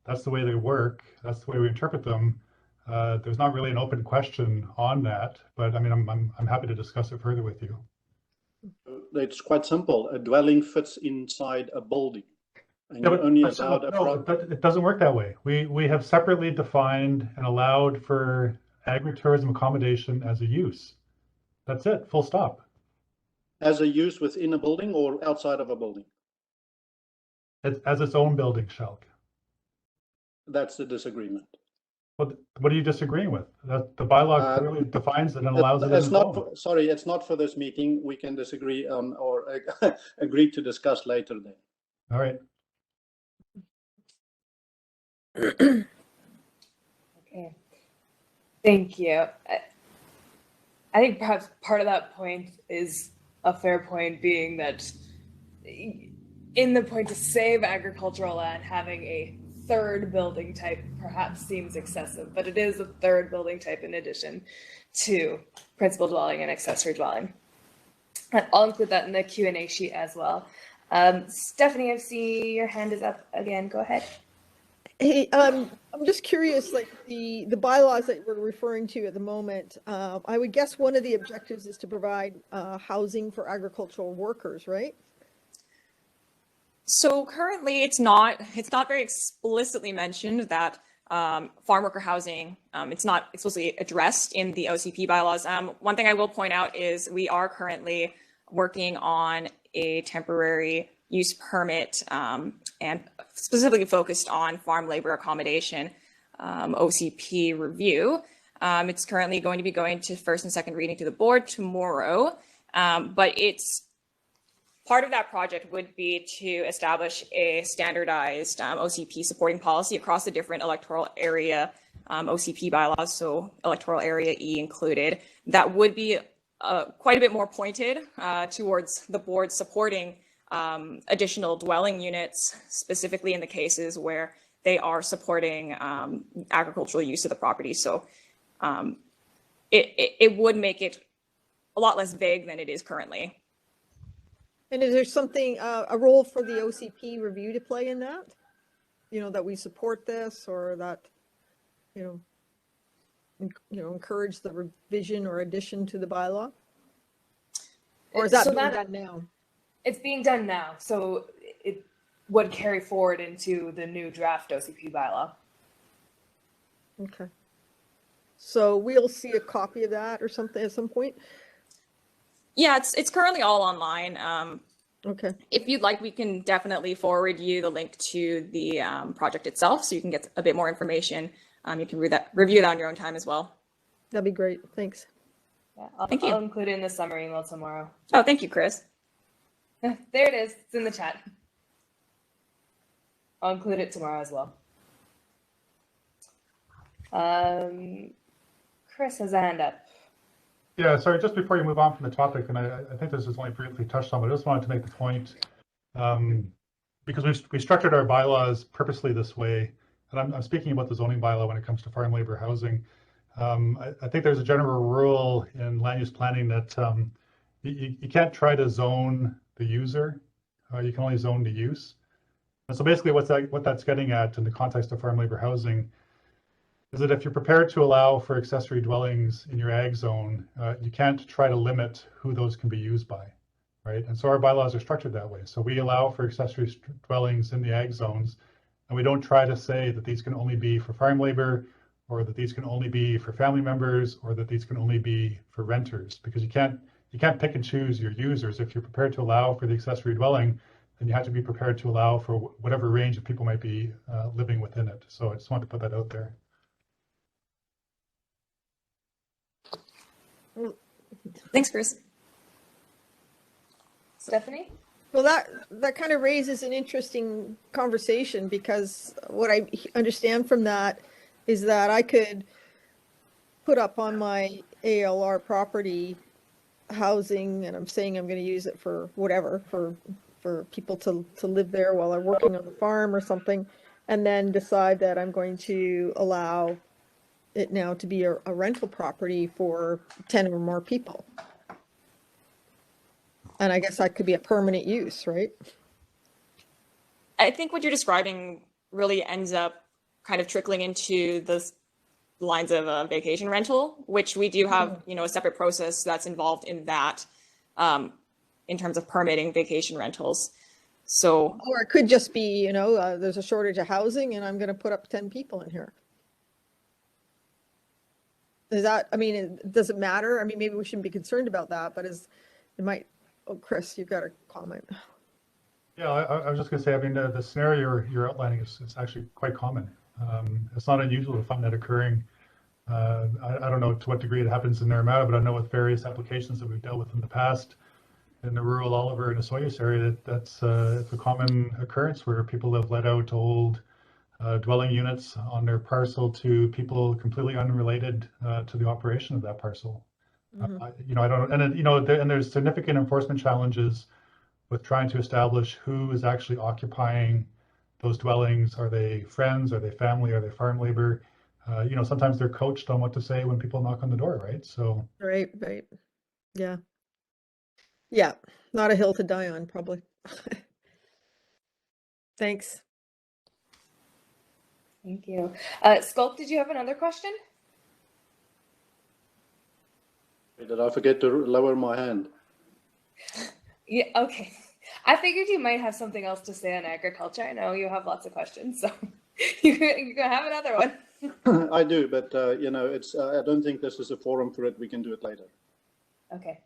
Speaker 3: That's the way they work. That's the way we interpret them. There's not really an open question on that, but I'm happy to discuss it further with you.
Speaker 6: It's quite simple. A dwelling fits inside a building, and
Speaker 3: Yeah,
Speaker 6: you're only allowed
Speaker 3: it doesn't work that way. We have separately defined and allowed for agritourism accommodation as a use. That's it, full stop.
Speaker 6: As a use within a building or outside of a building?
Speaker 3: As its own building, Shelk.
Speaker 6: That's the disagreement.
Speaker 3: What are you disagreeing with? The bylaw clearly defines it and allows it.
Speaker 6: It's not for this meeting. We can disagree on or agree to discuss later then.
Speaker 3: All right.
Speaker 1: Okay. Thank you. I think perhaps part of that point is a fair point, being that in the point to save agricultural land, having a third building type perhaps seems excessive, but it is a third building type in addition to principal dwelling and accessory dwelling. I'll include that in the Q&A sheet as well. Stephanie, I see your hand is up again. Go ahead.
Speaker 5: Hey, I'm just curious, like the bylaws that we're referring to at the moment, I would guess one of the objectives is to provide housing for agricultural workers, right?
Speaker 11: So currently, it's not very explicitly mentioned that farm worker housing, it's not explicitly addressed in the OCP bylaws. One thing I will point out is we are currently working on a temporary use permit and specifically focused on farm labor accommodation OCP review. It's currently going to be going to first and second reading to the board tomorrow, but it's part of that project would be to establish a standardized OCP supporting policy across the different electoral area OCP bylaws, so electoral area E included. That would be quite a bit more pointed towards the board supporting additional dwelling units, specifically in the cases where they are supporting agricultural use of the property. So it would make it a lot less vague than it is currently.
Speaker 5: And is there something, a role for the OCP review to play in that? You know, that we support this, or that, you know, encourage the revision or addition to the bylaw? Or is that
Speaker 1: So
Speaker 5: being done now?
Speaker 1: It's being done now, so it would carry forward into the new draft OCP bylaw.
Speaker 5: Okay. So we'll see a copy of that or something at some point?
Speaker 11: Yeah, it's currently all online.
Speaker 5: Okay.
Speaker 11: If you'd like, we can definitely forward you the link to the project itself, so you can get a bit more information. You can review that on your own time as well.
Speaker 5: That'd be great. Thanks.
Speaker 1: Yeah,
Speaker 11: Thank you.
Speaker 1: I'll include it in the summary email tomorrow.
Speaker 11: Oh, thank you, Chris.
Speaker 1: There it is. It's in the chat. I'll include it tomorrow as well. Chris has a hand up.
Speaker 3: Yeah, sorry, just before you move on from the topic, and I think this is only briefly touched on, but I just wanted to make the point, because we structured our bylaws purposely this way, and I'm speaking about the zoning bylaw when it comes to farm labor housing. I think there's a general rule in land use planning that you can't try to zone the user, you can only zone the use. And so basically what that's getting at in the context of farm labor housing is that if you're prepared to allow for accessory dwellings in your ag zone, you can't try to limit who those can be used by, right? And so our bylaws are structured that way. So we allow for accessory dwellings in the ag zones, and we don't try to say that these can only be for farm labor, or that these can only be for family members, or that these can only be for renters, because you can't pick and choose your users. If you're prepared to allow for the accessory dwelling, then you have to be prepared to allow for whatever range of people might be living within it. So I just wanted to put that out there.
Speaker 11: Thanks, Chris.
Speaker 1: Stephanie?
Speaker 5: Well, that kind of raises an interesting conversation, because what I understand from that is that I could put up on my ALR property housing, and I'm saying I'm going to use it for whatever, for people to live there while I'm working on the farm or something, and then decide that I'm going to allow it now to be a rental property for 10 or more people. And I guess that could be a permanent use, right?
Speaker 11: I think what you're describing really ends up kind of trickling into the lines of a vacation rental, which we do have, you know, a separate process that's involved in that, in terms of permitting vacation rentals. So,
Speaker 5: Or it could just be, you know, there's a shortage of housing and I'm going to put up 10 people in here. Is that, I mean, does it matter? I mean, maybe we shouldn't be concerned about that, but it might, oh, Chris, you've got a comment.
Speaker 3: Yeah, I was just going to say, I mean, the scenario you're outlining is actually quite common. It's not unusual to find that occurring. I don't know to what degree it happens in Naramata, but I know with various applications that we've dealt with in the past in the rural Oliver and Osoyoos area, it's a common occurrence where people have let out old dwelling units on their parcel to people completely unrelated to the operation of that parcel. You know, I don't, and you know, and there's significant enforcement challenges with trying to establish who is actually occupying those dwellings? Are they friends? Are they family? Are they farm labor? You know, sometimes they're coached on what to say when people knock on the door, right? So,
Speaker 5: Right, right. Yeah. Yeah, not a hill to die on, probably. Thanks.
Speaker 1: Thank you. Sculp, did you have another question?
Speaker 6: Did I forget to lower my hand?
Speaker 1: Yeah, okay. I figured you might have something else to say on agriculture. I know you have lots of questions, so you can have another one.
Speaker 6: I do, but you know, it's. I don't think this is a forum for it. We can do it later.
Speaker 1: Okay.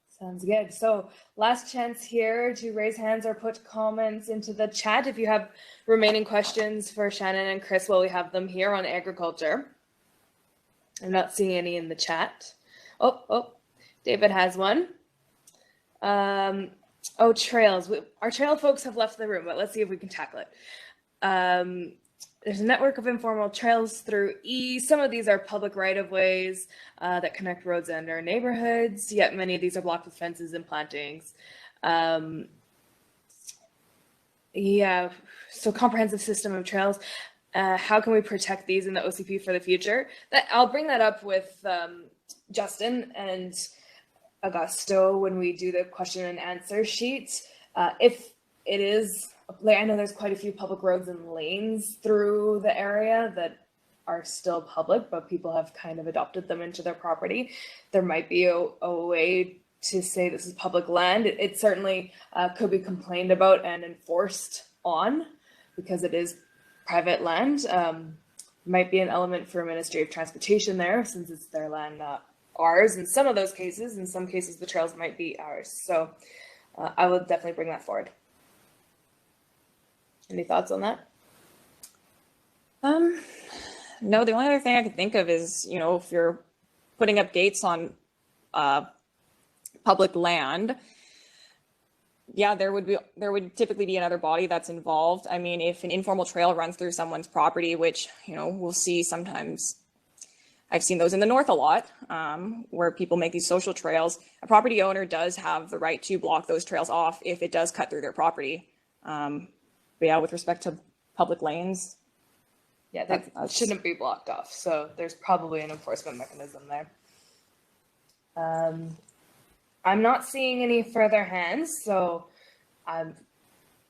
Speaker 1: Sounds good. So last chance here to raise hands or put comments into the chat if you have remaining questions for Shannon and Chris while we have them here on agriculture. I'm not seeing any in the chat. Oh, David has one. Oh, trails. Our trail folks have left the room, but let's see if we can tackle it. There's a network of informal trails through E. Some of these are public right-of-ways that connect roads and our neighborhoods, yet many of these are blocked with fences and plantings. Yeah, so comprehensive system of trails. How can we protect these in the OCP for the future? I'll bring that up with Justin and Augusto when we do the question and answer sheet. If it is, like, I know there's quite a few public roads and lanes through the area that are still public, but people have kind of adopted them into their property. There might be a way to say this is public land. It certainly could be complained about and enforced on because it is private land. Might be an element for Ministry of Transportation there, since it's their land, not ours. In some of those cases, in some cases, the trails might be ours. So I will definitely bring that forward. Any thoughts on that?
Speaker 11: No, the only other thing I could think of is, you know, if you're putting up gates on public land, yeah, there would typically be another body that's involved. I mean, if an informal trail runs through someone's property, which, you know, we'll see sometimes, I've seen those in the north a lot, where people make these social trails. A property owner does have the right to block those trails off if it does cut through their property. But yeah, with respect to public lanes,
Speaker 1: yeah, that shouldn't be blocked off. So there's probably an enforcement mechanism there. I'm not seeing any further hands, so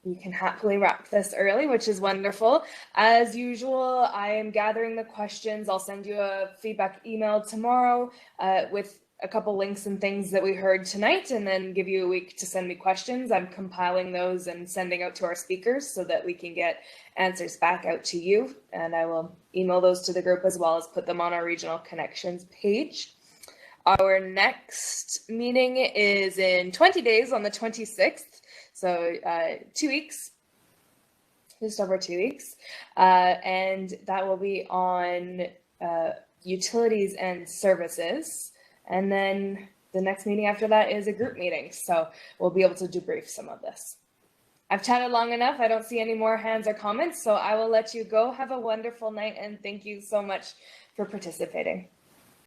Speaker 1: we can happily wrap this early, which is wonderful. As usual, I am gathering the questions. I'll send you a feedback email tomorrow with a couple links and things that we heard tonight, and then give you a week to send me questions. I'm compiling those and sending out to our speakers so that we can get answers back out to you. And I will email those to the group as well as put them on our regional connections page. Our next meeting is in 20 days on the 26th. So 2 weeks, just over 2 weeks. And that will be on utilities and services. And then the next meeting after that is a group meeting. So we'll be able to debrief some of this. I've chatted long enough. I don't see any more hands or comments. So I will let you go. Have a wonderful night. And thank you so much for participating.